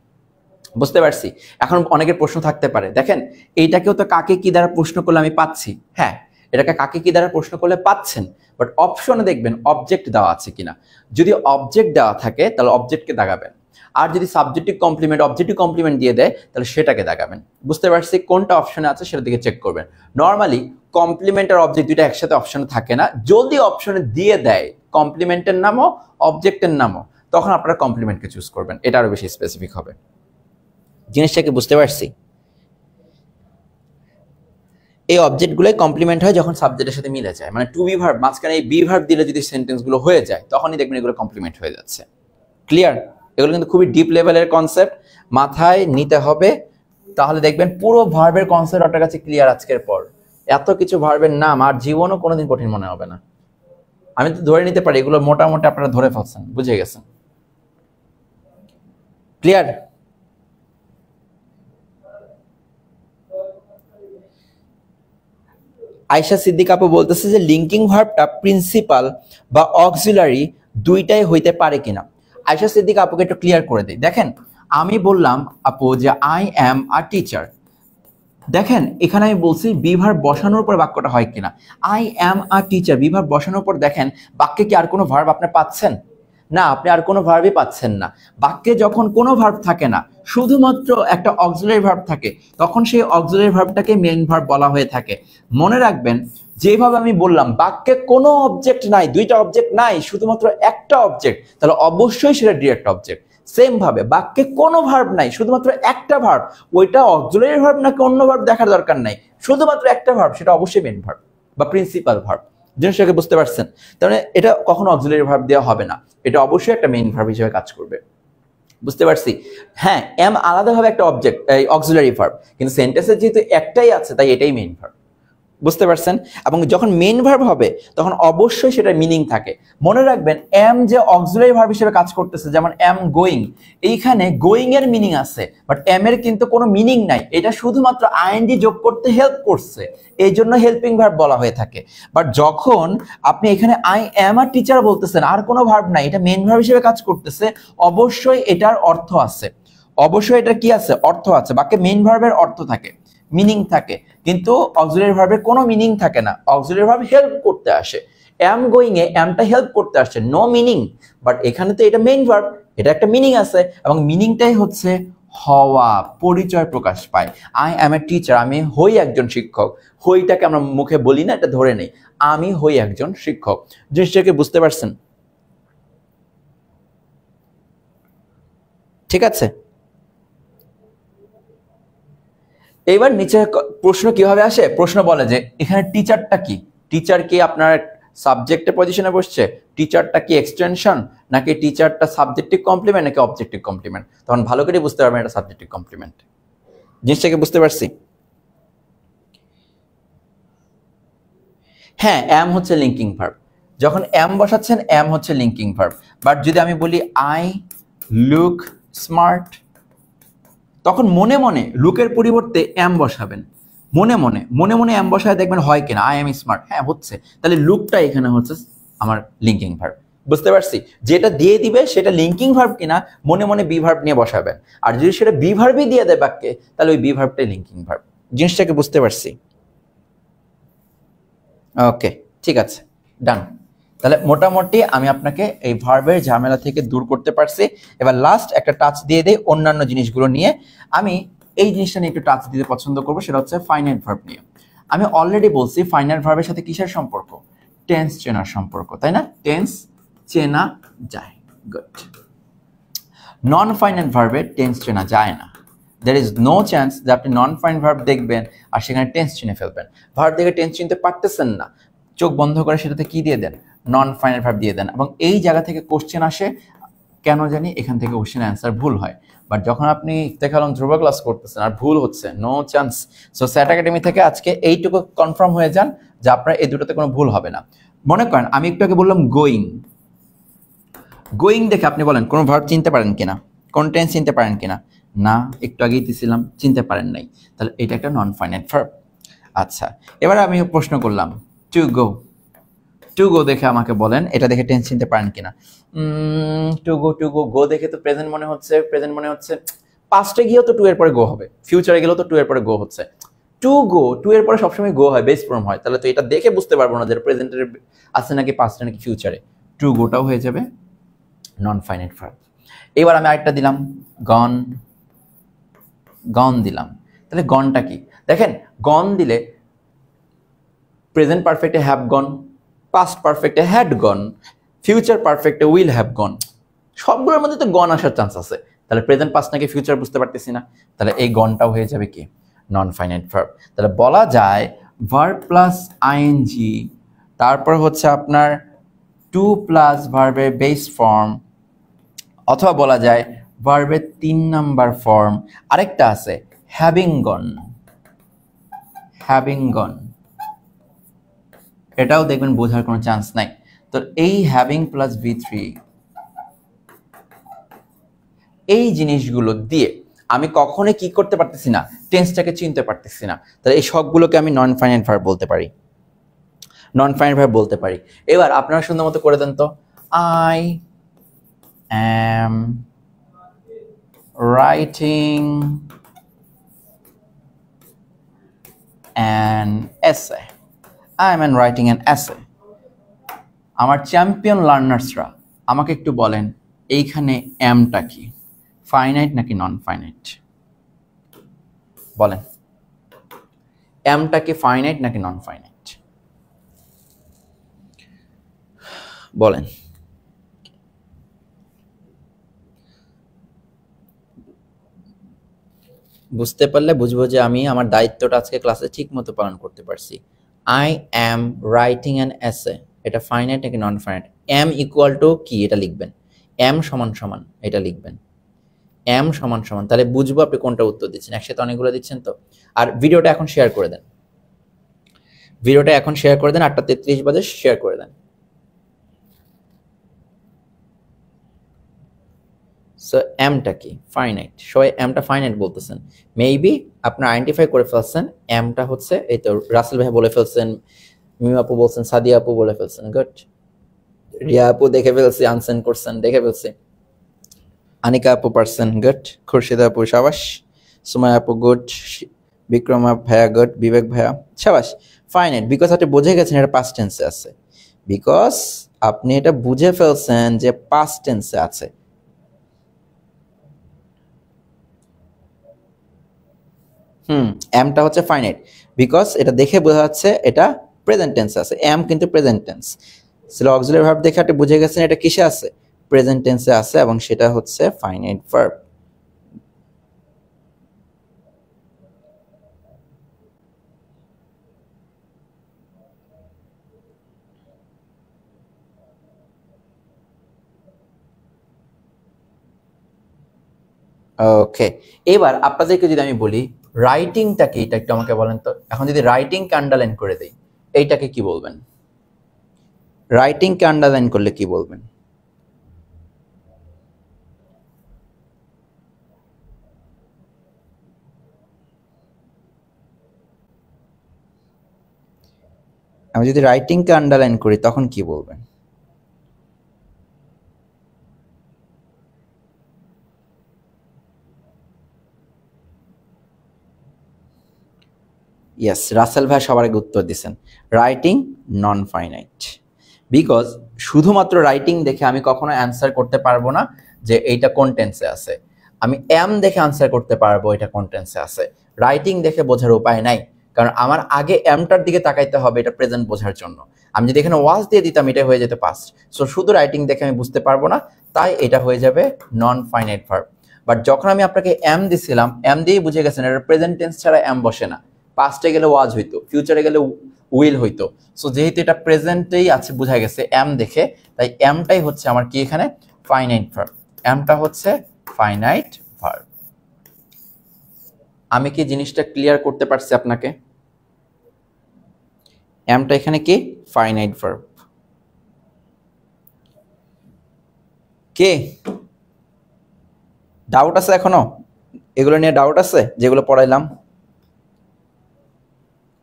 বুঝতে পারছি? এখন অনেকের প্রশ্ন থাকতে পারে, দেখেন এইটাকেও তো কাকে কি দ্বারা প্রশ্ন করলে আমি পাচ্ছি। হ্যাঁ, এটাকে কাকে কি দ্বারা প্রশ্ন করলে পাচ্ছেন, বাট অপশনে দেখবেন অবজেক্ট দেওয়া আছে কিনা। যদি অবজেক্ট দেওয়া থাকে তাহলে অবজেক্টকে দাগাবেন, আর যদি সাবজেক্টিভ কমপ্লিমেন্ট অবজেক্টিভ কমপ্লিমেন্ট দিয়ে দেয় তাহলে সেটাকে দাগাবেন। বুঝতে পারছি? কোনটা অপশনে আছে সেটা দিকে চেক করবেন। নর্মালি কমপ্লিমেন্ট আর অবজেক্ট দুইটা একসাথে অপশনে থাকে না। যদি অপশনে দিয়ে দেয় কমপ্লিমেন্টের নামও অবজেক্টের নামও, তখন আপনারা কমপ্লিমেন্টকে চুজ করবেন। এটা আরো বেশি স্পেসিফিক হবে। জিনিসটাকে বুঝতে পারছি? এই অবজেক্টগুলোই কমপ্লিমেন্ট হয় যখন সাবজেক্টের সাথে মিলে যায়, মানে টু বি ভার্ব মাঝখানে এই বি ভার্ব দিলে যদি সেন্টেন্সগুলো হয়ে যায় তখনই দেখবেন এগুলো কমপ্লিমেন্ট হয়ে যাচ্ছে। ক্লিয়ার? এগুলো কিন্তু খুবই ডিপ লেভেলের কনসেপ্ট, মাথায় নিতে হবে। তাহলে দেখবেন পুরো ভার্বের কনসেপ্ট আপনার কাছে ক্লিয়ার আজকের পর। এত কিছু ভার্বের নাম আর জীবনও কোনোদিন কঠিন মনে হবে না। আমি তো ধরে নিতে পারি এগুলো মোটামুটি আপনারা ধরে ফেলছেন, বুঝে গেছেন। ক্লিয়ার? আয়শা সিদ্দিক আপু বলতেছে যে লিঙ্কিং ভার্বটা প্রিন্সিপাল বা অক্সিলারি দুইটাই হইতে পারে কিনা। আয়শা সিদ্দিক আপুকে একটু ক্লিয়ার করে দিই। দেখেন আমি বললাম আপু যে আই অ্যাম আ টিচার, দেখেন এখানে আমি বলছি বি ভার্ব বসানোর পর বাক্যটা হয় কিনা। I am a teacher be verb বসানোর পর দেখেন বাক্যে কি আর কোনো ভার্ব আপনি পাচ্ছেন? না, আপনি আর কোনো ভার্বই পাচ্ছেন না। বাক্যে যখন কোনো ভার্ব থাকে না, শুধুমাত্র একটা অক্সিলারি ভার্ব থাকে, তখন সেই অক্সিলারি ভার্বটাকে মেইন ভার্ব বলা হয়ে থাকে। মনে রাখবেন যেভাবে আমি বললাম বাক্যে কোনো অবজেক্ট নাই, দুইটা অবজেক্ট নাই, শুধুমাত্র একটা অবজেক্ট, তাহলে অবশ্যই সেটা ডিরেক্ট অবজেক্ট। সেম ভাবে বাক্যে কোনো ভার্ব নাই, শুধুমাত্র একটা ভার্ব, ওইটা অক্সিলারি ভার্ব নাকি অন্য ভার্ব দেখার দরকার নাই, শুধুমাত্র একটা ভার্ব, সেটা অবশ্যই মেইন ভার্ব বা প্রিন্সিপাল ভার্ব। জিনিসটাকে বুঝতে পারছেন? তাহলে এটা কখনো অক্সিলারি ভার্ব দেওয়া হবে না, এটা অবশ্যই একটা মেইন ভার্ব হিসেবে কাজ করবে। বুঝতে পারছি? হ্যাঁ, এম আলাদাভাবে একটা অবজেক্ট অক্সিলারি ভার্ব, কিন্তু সেন্টেন্সে যেহেতু একটাই আছে তাই এটাই মেইন ভার্ব। বুঝতে পারছেন? এবং যখন মেইন ভার্ব হবে তখন অবশ্যই সেটা মিনিং থাকে। মনে রাখবেন এম যে অক্সিলারি ভার্ব হিসেবে কাজ করতেছে, যেমন এম গোয়িং, এইখানে গোয়িং এর মিনিং আছে, বাট এম এর কিন্তু কোনো মিনিং নাই, এটা শুধুমাত্র আইএনজি যোগ করতে হেল্প করছে, এই জন্য হেল্পিং ভার্ব বলা হয়ে থাকে। বাট যখন আপনি এখানে আই এম আ টিচার বলতেছেন, আর কোনো ভার্ব নাই, এটা মেইন ভার্ব হিসেবে কাজ করতেছে, অবশ্যই এটার অর্থ আছে, অবশ্যই এটা কি আছে? অর্থ আছে। বাক্যে মেইন ভার্বের অর্থ থাকে, মিনিং থাকে, কিন্তু অক্সিলারি ভার্বের কোনো মিনিং থাকে না। অক্সিলারি ভার্ব হেল্প করতে আসে, অ্যাম গোয়িং এ অ্যামটা হেল্প করতে আসছে, নো মিনিং। বাট এখানে তো এটা মেইন ভার্ব, এটা একটা মিনিং আছে, এবং মিনিংটাই হচ্ছে হওয়া, পরিচয় প্রকাশ পায়। আই অ্যাম এ টিচার, আমি হই একজন শিক্ষক। হইটাকে আমরা মুখে বলি না, এটা ধরে নেই, আমি হই একজন শিক্ষক। জিনিসটাকে বুঝতে পারছেন? ঠিক আছে। এবার নিচে প্রশ্ন কিভাবে আসে? প্রশ্ন বলে যে এখানে টিচারটা কি? টিচার কি আপনার সাবজেক্টের পজিশনে বসছে? টিচারটা কি এক্সটেনশন, নাকি টিচারটা সাবজেক্টিভ কমপ্লিমেন্ট, নাকি অবজেক্টিভ কমপ্লিমেন্ট? তখন ভালো করে বুঝতে পারবেন এটা সাবজেক্টিভ কমপ্লিমেন্ট। জিনিসটাকে বুঝতে পারছি? হ্যাঁ, অ্যাম হচ্ছে লিঙ্কিং ভার্ব। যখন অ্যাম বসাচ্ছেন অ্যাম হচ্ছে লিঙ্কিং ভার্ব। বাট যদি আমি বলি আই লুক স্মার্ট, তখন মনে মনে লুকের পরিবর্তে অ্যাম বসাবেন। মনে মনে মনে মনে অ্যাম বসায় দেখবেন হয় কিনা, আই এম স্মার্ট, হ্যাঁ হচ্ছে, তাহলে লুকটা এখানে হচ্ছে আমার লিঙ্কিং ভার্ব। বুঝতে পারছি? যেটা দিয়ে দিবে সেটা লিঙ্কিং ভার্ব কিনা মনে মনে বি ভার্ব নিয়ে বসাবেন, আর যদি সেটা বি ভার্বই দিয়ে দেয় বাক্যে তাহলে ওই বি ভার্বটাই লিঙ্কিং ভার্ব। জিনিসটাকে বুঝতে পারছি? ওকে, ঠিক আছে, ডান। তাহলে মোটামুটি আমি আপনাকে এই ভার্বের ঝামেলা থেকে দূর করতে পারছি। এবার লাস্ট একটা টাচ দিয়ে দেই অন্যান্য জিনিসগুলো নিয়ে। আমি এই জিনিসটা নিয়ে একটু টাচ দিতে পছন্দ করবো, সেটা হচ্ছে ফাইনাইট ভার্ব নিয়ে। আমি অলরেডি বলছি ফাইনাইট ভার্বের সাথে কিসের সম্পর্ক? টেন্স চেনার সম্পর্ক, তাই না? টেন্স চেনা যায়, গুড। নন ফাইনাইট ভার্বে টেন্স চেনা যায় না। there is no chance যে আপনি নন ফাইনাইট ভার্ব দেখবেন আর সেখানে টেন্স চিনে ফেলবেন। ভার্ব দেখে টেন্স চিনতে পারতেছেন না, চোখ বন্ধ করে সেটাতে কি দিয়ে দেন, নন ফাইনাইট ভার্ব দিয়ে দেন, এবং এই জায়গা থেকে কোশ্চেন আসে, কেন জানি এখান থেকে কোশ্চেনের অ্যান্সার ভুল হয়। বাট যখন আপনি দেখালাম ধ্রুব ক্লাস করতেছেন আর ভুল হচ্ছে, নো চান্স। সো স্যাট একাডেমি থেকে আজকে এইটুকু কনফার্ম হয়ে যান যে আপনার এই দুটোতে কোনো ভুল হবে না। মনে করেন আমি একটু আগে বললাম গোয়িং, গোয়িং দেখে আপনি বলেন কোনো ভার্ব চিনতে পারেন কিনা, কোন টেন্স চিনতে পারেন কিনা, না একটু আগেই দিছিলাম চিনতে পারেন নাই, তাহলে এটা একটা নন ফাইনাইট ভার্ব। আচ্ছা, এবার আমি প্রশ্ন করলাম টু গো, টু গো দেখে আমাকে বলেন এটা দেখে টেন্স চিনতে পারেন কিনা। টু গো, টু গো, গো দেখে তো প্রেজেন্ট মনে হচ্ছে, প্রেজেন্ট মনে হচ্ছে, পাস্টে গিয়েও তো টু এর পরে গো হবে, ফিউচারে গেলেও তো টু এর পরে গো হচ্ছে, টু গো, টু এর পরে সবসময় গো হয়, বেস ফর্ম হয়, তাহলে তো এটা দেখে বুঝতে পারবো না যে প্রেজেন্টের আছে নাকি পাস্টে নাকি ফিউচারে, টু গোটাও হয়ে যাবে নন ফাইনাইট ভার্ব। এবার আমি আরেকটা দিলাম গন, গন দিলাম, তাহলে গনটা কি দেখেন, গন দিলে প্রেজেন্ট পারফেক্টে হ্যাভ গন, পাস্ট পারফেক্টে হ্যাড গন, ফিউচার পারফেক্টে উইল হ্যাভ গন, সবগুলোর মধ্যে তো গন আসার চান্স আছে, তাহলে প্রেজেন্ট পাস্ট নাকি ফিউচার বুঝতে পারতেছি না, তাহলে এই গনটাও হয়ে যাবে কি নন ফাইনাইট ভার্ব। তাহলে বলা যায় ভার্ব প্লাস আইএনজি, তারপর হচ্ছে আপনার টু প্লাস ভার্বের বেস ফর্ম, অথবা বলা যায় ভার্বের 3 নাম্বার ফর্ম আরেকটা আছে হ্যাভিং গন, হ্যাভিং গন, এটাও দেখবেন বোঝার কোনো চান্স নাই। তো এই হ্যাভিং প্লাস V3 এই জিনিসগুলো দিয়ে আমি কখনোই কি করতে পারতেছি না, টেন্সটাকে চিনতে পারতেছি না, তাহলে এই সবগুলোকে আমি নন ফাইনাইট ভার্ব বলতে পারি, নন ফাইনাইট ভার্ব বলতে পারি। এবার আপনারা সুন্দর মতো করে দেন তো, I am writing an essay, I am writing an essay. আমার চ্যাম্পিয়ন লার্নার্সরা আমাকে একটু বলেন এইখানে এমটা কি, ফাইনাইট নাকি নন ফাইনাইট? বলেন এমটা কি ফাইনাইট নাকি নন ফাইনাইট? বলেন। বুঝতে পারলে বুঝবো যে আমি আমার দায়িত্বটা আজকে ক্লাসে ঠিক মতো পালন করতে পারছি। I am writing an essay, এটা ফাইনাইট নাকি non finite? Am equal to কি এটা লিখবেন, এম সমান সমান এটা লিখবেন, এম সমান সমান, তাহলে বুঝবো আপনি কোনটা উত্তর দিচ্ছেন। একসাথে অনেকগুলো দিচ্ছেন তো। আর ভিডিওটা এখন শেয়ার করে দেন, ভিডিওটা এখন শেয়ার করে দেন, 8:33 বাজে শেয়ার করে দেন। সো এমটা কি ফাইনাইট, সবাই এমটা ফাইনাইট বলতেছেন, মেবি আপনার আইডেন্টিফাই করে ফেলছেন এমটা হচ্ছে, এই তো রাসেল ভাই বলে ফেলছেন, মিম আপু বলছেন, সাদিয়া আপু বলে ফেলছেন, গুড, রিয়া আপু দেখে ফেলছি, আনসেন করছেন, দেখে ফেলছি, আনিকা আপু পারছেন, গুড, খুরশিদা আপু শাবাশ, সুমায়া আপু গুড, বিক্রম ভাইয়া গুড, বিবেক ভাইয়া শাবাশ। ফাইনাইট বিকজ আপনি বুঝে গেছেন এটা পাস্ট টেন্সে আছে, বিকজ আপনি এটা বুঝে ফেলছেন যে পাস্ট টেন্সে আছে। এমটা হচ্ছে ফাইনাইট বিকজ এটা দেখে বোঝা যাচ্ছে এটা প্রেজেন্ট টেন্সে আছে, এম কিন্তু প্রেজেন্ট টেন্স, অক্সিলারি ভার্ব দেখে আপনি বুঝে গেছেন এটা কিসে আছে, প্রেজেন্ট টেন্সে আছে, এবং সেটা হচ্ছে ফাইনাইট ভার্ব। ওকে, এবার আপনাদেরকে যদি আমি বলি রাইটিংটা কি, এটা একটু আমাকে বলেন তো। এখন যদি রাইটিংকে আন্ডারলাইন করে দেই, এইটাকে কি বলবেন? রাইটিংকে আন্ডারলাইন করলে কি বলবেন? আমি যদি রাইটিংকে আন্ডারলাইন করি তখন কি বলবেন? ইয়েস, রাসেল ভাই সবার আগে উত্তর দিচ্ছেন, রাইটিং নন ফাইনাইট, বিকজ শুধুমাত্র রাইটিং দেখে আমি কখনো অ্যান্সার করতে পারবো না যে এইটা কোন টেন্সে আছে। আমি এম দেখে আনসার করতে পারবো এটা কোন টেন্সে আছে, রাইটিং দেখে বোঝার উপায় নাই, কারণ আমার আগে এমটার দিকে তাকাইতে হবে এটা প্রেজেন্ট বোঝার জন্য। আমি যদি এখানে ওয়াজ দিয়ে দিতাম এটা হয়ে যেত পাস্ট, সো শুধু রাইটিং দেখে আমি বুঝতে পারবো না, তাই এটা হয়ে যাবে নন ফাইনাইট ভার্ব। বাট যখন আমি আপনাকে এম দিছিলাম, এম দিয়েই বুঝে গেছেন এটা প্রেজেন্ট টেন্স ছাড়া এম বসে না। পাস্টে গেলে ওয়াজ হইতো, ফিউচারে গেলে উইল হইতো। সো যেহেতু এটা প্রেজেন্টেই আছে বোঝা গেছে এম দেখে, তাই এমটাই হচ্ছে আমার কি এখানে ফাইনাইট ভার্ব। এমটা হচ্ছে ফাইনাইট ভার্ব। আমি কি জিনিসটা ক্লিয়ার করতে পারছি আপনাকে? এমটা এখানে কি ফাইনাইট ভার্ব। কে ডাউট আছে এখনো? এগুলো নিয়ে ডাউট আছে যেগুলো পড়াইলাম?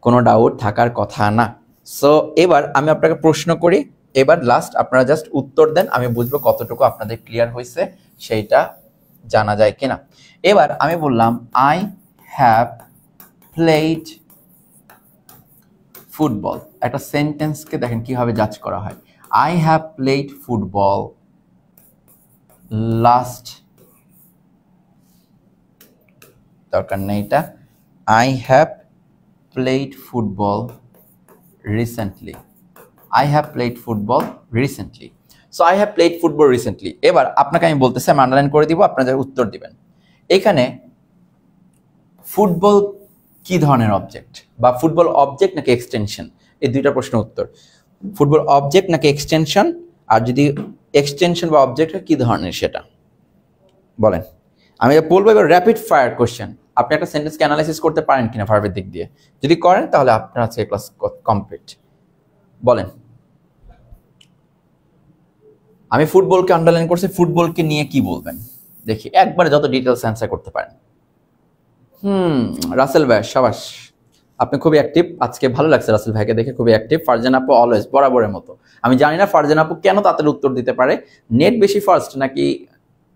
কোনো ডাউট থাকার কথা না। সো এবার আমি আপনাকে প্রশ্ন করি, এবার লাস্ট আপনারা জাস্ট উত্তর দেন, আমি বুঝবো কতটুকু আপনাদের ক্লিয়ার হয়েছে সেইটা জানা যায় কিনা। এবার আমি বললাম আই হ্যাভ প্লেড ফুটবল। একটা সেন্টেন্সকে দেখেন কিভাবে জাজ করা হয়। I have played football last, দরকার নেই এটা। I have played football recently. I have played football recently. So I have played football recently. এবার আপনাকে আমি বলতেছি, আমি আন্ডারলাইন করে দিব, আপনারা উত্তর দিবেন। এখানে ফুটবল কি ধরনের অবজেক্ট, বা ফুটবল অবজেক্ট নাকি এক্সটেনশন, এই দুইটা প্রশ্ন উত্তর। ফুটবল অবজেক্ট নাকি এক্সটেনশন, আর যদি এক্সটেনশন বা অবজেক্ট কি ধরনের সেটা বলেন। আমি বলবো এবার র্যাপিড ফায়ার কোশ্চেন, আপনি একটা সেন্টেন্সকে অ্যানালাইসিস করতে পারেন কিনা ভার্বের দিক দিয়ে। যদি করেন তাহলে আপনার আজকে ক্লাস কমপ্লিট। বলেন। আমি ফুটবলকে আন্ডারলাইন করছি, ফুটবলকে নিয়ে কি বলবেন দেখি, একবারে যত ডিটেলস অ্যান্সার করতে পারেন। রাসেল ভাই সাবাস, আপনি খুবই অ্যাক্টিভ আজকে, ভালো লাগছে রাসেল ভাইকে দেখে, খুবই অ্যাক্টিভ। ফারজান আপু অলওয়েজ বরাবরের মতো। আমি জানি না ফারজান আপু কেন তাড়াতাড়ি উত্তর দিতে পারে, নেট বেশি ফার্স্ট নাকি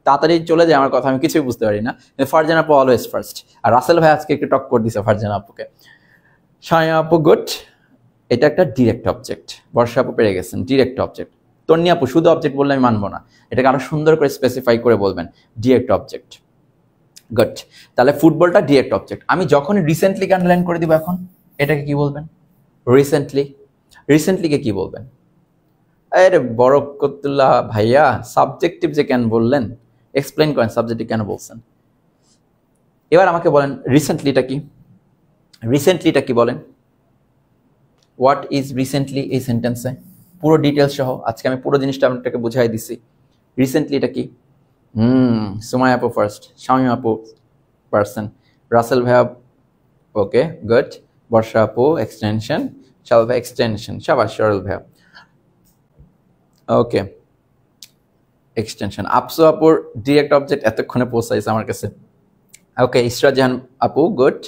তাড়াতাড়ি চলে যায় আমার কথা আমি কিছুই বুঝতে পারি না। ফারজান আপু অলওয়েজ ফার্স্ট, আর রাসেল ভাই আজকে একটু টক্কর দিছে ফারজান আপুকে। শামিমা আপু গুড, এটা একটা ডিরেক্ট অবজেক্ট। বর্ষা আপু পেরে গেছেন, ডিরেক্ট অবজেক্ট। তন্নি আপু শুধু অবজেক্ট বললে আমি মানবো না, এটাকে আরো সুন্দর করে স্পেসিফাই করে বলবেন, ডিরেক্ট অবজেক্ট। গুড, তাহলে ফুটবলটা ডিরেক্ট অবজেক্ট। আমি যখন রিসেন্টলি আন্ডারলাইন করে দিব, এখন এটাকে কি বলবেন? রিসেন্টলি। রিসেন্টলিকে কি বলবেন? আরে বরকতুল্লাহ ভাইয়া, সাবজেক্টিভ যে কেন বললেন, এক্সপ্লেইন করেন সাবজেক্টিভ কেন বলছেন। এবার আমাকে বলেন রিসেন্টলিটা কি, রিসেন্টলিটা কি বলেন। হোয়াট ইজ রিসেন্টলি এই সেন্টেন্সে পুরো ডিটেলস সহ আজকে আমি পুরো জিনিসটা আপনাকে বুঝাই দিছি। রিসেন্টলি এটা কি? সুমাই আপু ফার্স্ট, শামিম আপু পার্সন, রাসেল ভাইয়া ওকে গুড, বর্ষা আপু এক্সটেনশন, শাল ভাই এক্সটেনশন, শাবাশ সরল ভাইয়া ওকে এক্সটেনশন। আপসু আপুর ডিরেক্ট অবজেক্ট এতক্ষণে পৌঁছাইছে আমার কাছে। ওকে ইসরা জাহান আপু গুড,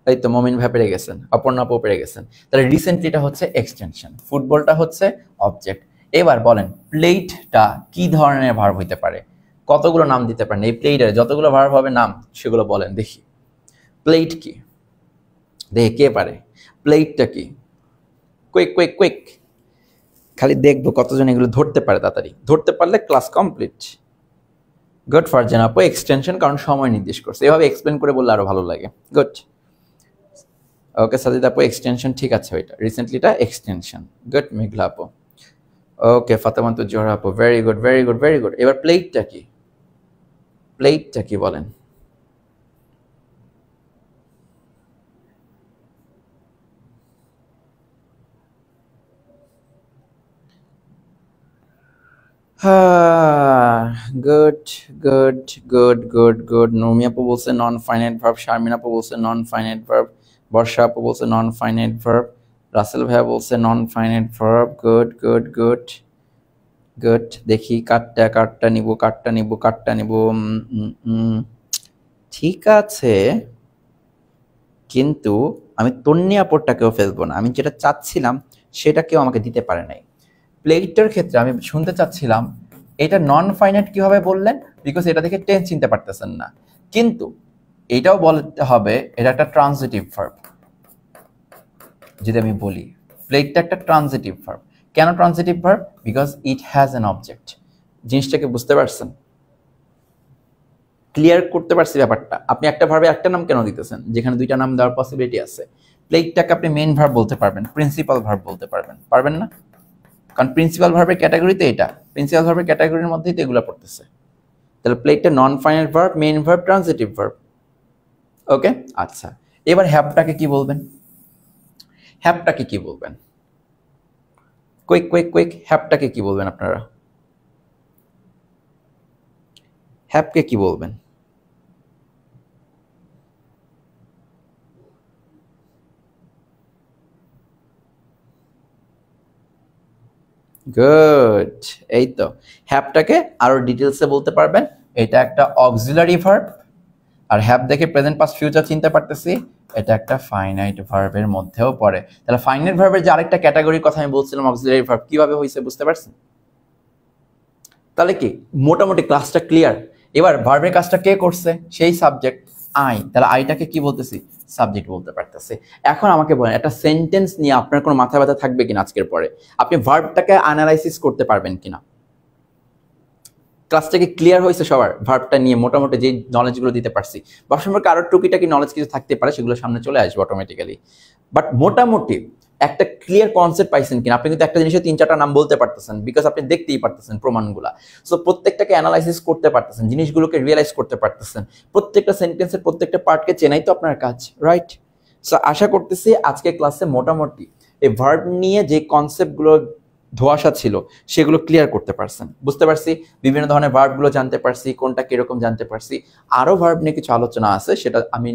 এই তো মমিন ভাই পেরে গেছেন, অপর্ণা আপু পেরে গেছেন। তাহলে রিসেন্টলিটা হচ্ছে এক্সটেনশন, ফুটবলটা হচ্ছে অবজেক্ট। এবার বলেন প্লেটটা কি ধরনের ভার্ব হইতে পারে, কতগুলো নাম দিতে পারেন এই প্লেটের, যতগুলো ভার্ব হবে নাম সেগুলো বলেন দেখি। প্লেট কি দেখি কে পারে, প্লেটটা কি? কুইক কুইক কুইক, খালি দেখবো কতজন এগুলো ধরতে পারে, তাড়াতাড়ি ধরতে পারলে ক্লাস কমপ্লিট। গুড ফারজান আপু এক্সটেনশন, কারণ সময় নির্দেশ করছে, এভাবে এক্সপ্লেন করে বললে আরো ভালো লাগে। গুড ওকে সাজিদ আপু এক্সটেনশন, ঠিক আছে ওইটা রিসেন্টলিটা এক্সটেনশন। গুড মেঘলা আপু ওকে, ফাতেমাতু জোহরা আপু very good very good very good. এবার প্লেটটা কি, প্লেটটা কি বলেন। Good good good good good. Normie আপু বলছে নন ফাইনাইট ভার্ব, শারমিন আপু বলছে নন ফাইনাইট ভার্ব, বর্ষা আপু বলছে নন ফাইনাইট ভার্ব, রাসেল ভাইয়া বলছে নন finite verb. Good good good good. দেখি কাটটা কাটটা নিব কাটটা নিব কাটটা নিব। ঠিক আছে, কিন্তু আমি তন্নি আপুরটাকেও ফেলবো না, আমি যেটা চাচ্ছিলাম সেটা কেউ আমাকে দিতে পারে নাই। প্লেটটার ক্ষেত্রে আমি শুনতে চাচ্ছিলাম এটা নন ফাইনাইট কিভাবে বললেন, বিকজ এটা দেখে টেন্স চিনতে পারতেছেন না। কিন্তু এটাও বলতে হবে এটা একটা ট্রানজিটিভ ভার্ব। যদি আমি বলি প্লেটটা একটা ট্রানজিটিভ ভার্ব, কেন transitive verb? Because it has an object. জিনিসটাকে বুঝতে পারছেন, ক্লিয়ার করতে পারছি ব্যাপারটা। আপনি একটা ভার্বে একটা নাম কেন দিতেছেন যেখানে দুইটা নাম দেওয়ার পসিবিলিটি আছে? প্লেটটাকে আপনি মেইন ভার্ব বলতে পারবেন, প্রিন্সিপাল ভার্ব বলতে পারবেন, পারবেন না? কারণ প্রিন্সিপাল ভার্বের ক্যাটাগরিতে এটা, প্রিন্সিপাল ভার্বের ক্যাটাগরির মধ্যেই তো এগুলো পড়তেছে। তাহলে প্লেটা non finite verb, main verb, transitive verb. Okay, আচ্ছা এবার হ্যাভটাকে কি বলবেন? হ্যাভটাকে কি বলবেন? কুইক কুইক কুইক, হ্যাভটাকে কি বলবেন আপনারা? হ্যাভকে কি বলবেন? গুড, এই তো হ্যাভটাকে আরো ডিটেলসে বলতে পারবেন। এটা একটা অক্সিলারি ভার্ব, আর হ্যাভ দেখে প্রেজেন্ট পাস্ট ফিউচার চিনতে পারতেছি, এটা একটা ফাইনাইট ভার্বের মধ্যেও পড়ে। তাহলে ফাইনাইট ভার্বের যে আরেকটা ক্যাটাগরির কথা আমি বলছিলাম অক্সিলারি ভার্ব, কিভাবে হয়েছে বুঝতে পারছেন? তাহলে কি মোটামুটি ক্লাসটা ক্লিয়ার। এবার ভার্বের কাজটা কে করছে? সেই সাবজেক্ট আই। তাহলে আইটাকে কি বলতেছি? সাবজেক্ট বলতে পারতেছি। এখন আমাকে বলেন একটা সেন্টেন্স নিয়ে আপনার কোনো মাথা ব্যথা থাকবে কিনা আজকের পরে? আপনি ভার্বটাকে অ্যানালাইসিস করতে পারবেন কিনা? ক্লাসটা কি ক্লিয়ার হয়েছে সবার? ভার্বটা নিয়ে মোটামুটি যে নলেজগুলো দিতে পারছি, বা সম্পর্কে আরো টুকিটাকি নলেজ কিছু থাকতে পারে, সেগুলো সামনে চলে আসবে অটোমেটিক্যালি। বাট মোটামুটি একটা ক্লিয়ার কনসেপ্ট পাইছেন কিনা? আপনি কিন্তু একটা জিনিসের 3-4টা নাম বলতে পারতেছেন, বিকজ আপনি দেখতেই পারতেছেন প্রমাণগুলা। সো প্রত্যেকটাকে অ্যানালাইসিস করতে পারতেছেন, জিনিসগুলোকে রিয়েলাইজ করতে পারতেছেন, প্রত্যেকটা সেন্টেন্সের প্রত্যেকটা পার্টকে চেনাই তো আপনার কাজ, রাইট? সো আশা করতেছি আজকে ক্লাসে মোটামুটি এই ভার্ব নিয়ে যে কনসেপ্টগুলো ধোঁয়াশা ছিল সেগুলো ক্লিয়ার করতে পারছেন, বুঝতে পারছি। বিভিন্ন ধরনের ভার্বগুলো জানতে পারছি, কোনটা কিরকম জানতে পারছি। আরো ভার্ব নিয়ে কিছু আলোচনা আছে, সেটা আমি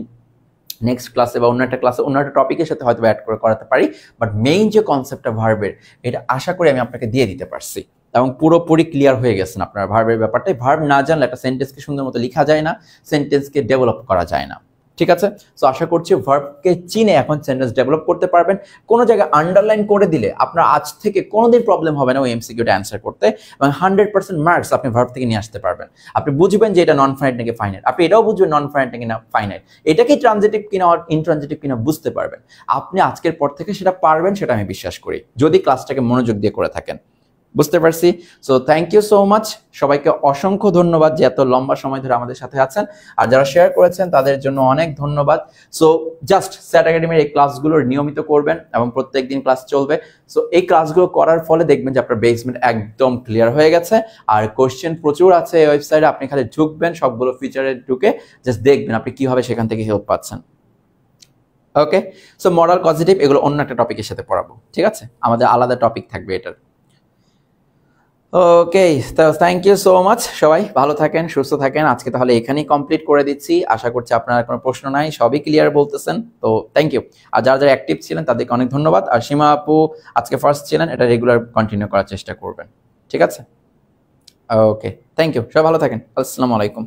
নেক্সট ক্লাসে বা অন্য একটা ক্লাসে অন্য একটা টপিকের সাথে হয়তো অ্যাড করে করাতে পারি। বাট মেইন যে কনসেপ্টটা ভার্বের, এটা আশা করি আমি আপনাকে দিয়ে দিতে পারছি এবং পুরোপুরি ক্লিয়ার হয়ে গেছেন আপনার ভার্বের ব্যাপারটাই। ভার্ব না জানলে একটা সেন্টেন্সকে সুন্দর মতো লেখা যায় না, সেন্টেন্সকে ডেভেলপ করা যায় না, ঠিক আছে? সো আশা করছি ভার্বকে চিনে এখন সেন্টেন্স ডেভেলপ করতে পারবেন। কোনো জায়গায় আন্ডারলাইন করে দিলে আপনার আজ থেকে কোনোদিন প্রবলেম হবে না ওই এমসিকিউটা অ্যান্সার করতে, এবং 100% মার্কস আপনি ভার্ব থেকে নিয়ে আসতে পারবেন। আপনি বুঝবেন যে এটা নন ফাইনাইট নাকি ফাইনাইট, আপনি এটাও বুঝবেন নন ফাইনাইট নাকি না ফাইনাইট, এটা কি ট্রানজিটিভ কিনা ইনট্রানজিটিভ কিনা বুঝতে পারবেন। আপনি আজকের পর থেকে সেটা পারবেন, সেটা আমি বিশ্বাস করি, যদি ক্লাসটাকে মনোযোগ দিয়ে করে থাকেন। বুঝতে পারছি। So thank you so much, সবাইকে অসংখ্য ধন্যবাদ যে এত লম্বা সময় ধরে আমাদের সাথে আছেন, আর যারা শেয়ার করেছেন তাদের জন্য অনেক ধন্যবাদ। সো জাস্ট স্যাট একাডেমির এই ক্লাসগুলো নিয়মিত করবেন এবং প্রত্যেকদিন ক্লাস চলবে। সো এই ক্লাসগুলো করার ফলে দেখবেন যে আপনার বেসমেন্ট একদম ক্লিয়ার হয়ে গেছে, আর কোশ্চেন প্রচুর আছে এই ওয়েবসাইটে। আপনি খালি ঢুকবেন, সবগুলো ফিচারে ঢুকে জাস্ট দেখবেন আপনি কিভাবে সেখান থেকে হেল্প পাচ্ছেন। ওকে, সো মডাল পজিটিভ এগুলো অন্য একটা টপিকের সাথে পড়াবো, ঠিক আছে? আমাদের আলাদা টপিক থাকবে এটার। ওকে, তো থ্যাংক ইউ সো মাচ, সবাই ভালো থাকেন, সুস্থ থাকেন। আজকে তাহলে এখানেই কমপ্লিট করে দিচ্ছি। আশা করছি আপনার কোনো প্রশ্ন নাই, সবই ক্লিয়ার বলতেছেন, তো থ্যাংক ইউ। আর যারা যারা অ্যাক্টিভ ছিলেন তাদেরকে অনেক ধন্যবাদ। আর সীমা আপু আজকে ফার্স্ট ছিলেন, এটা রেগুলার কন্টিনিউ করার চেষ্টা করবেন, ঠিক আছে? ওকে, থ্যাংক ইউ, সবাই ভালো থাকেন। আসসালামু আলাইকুম।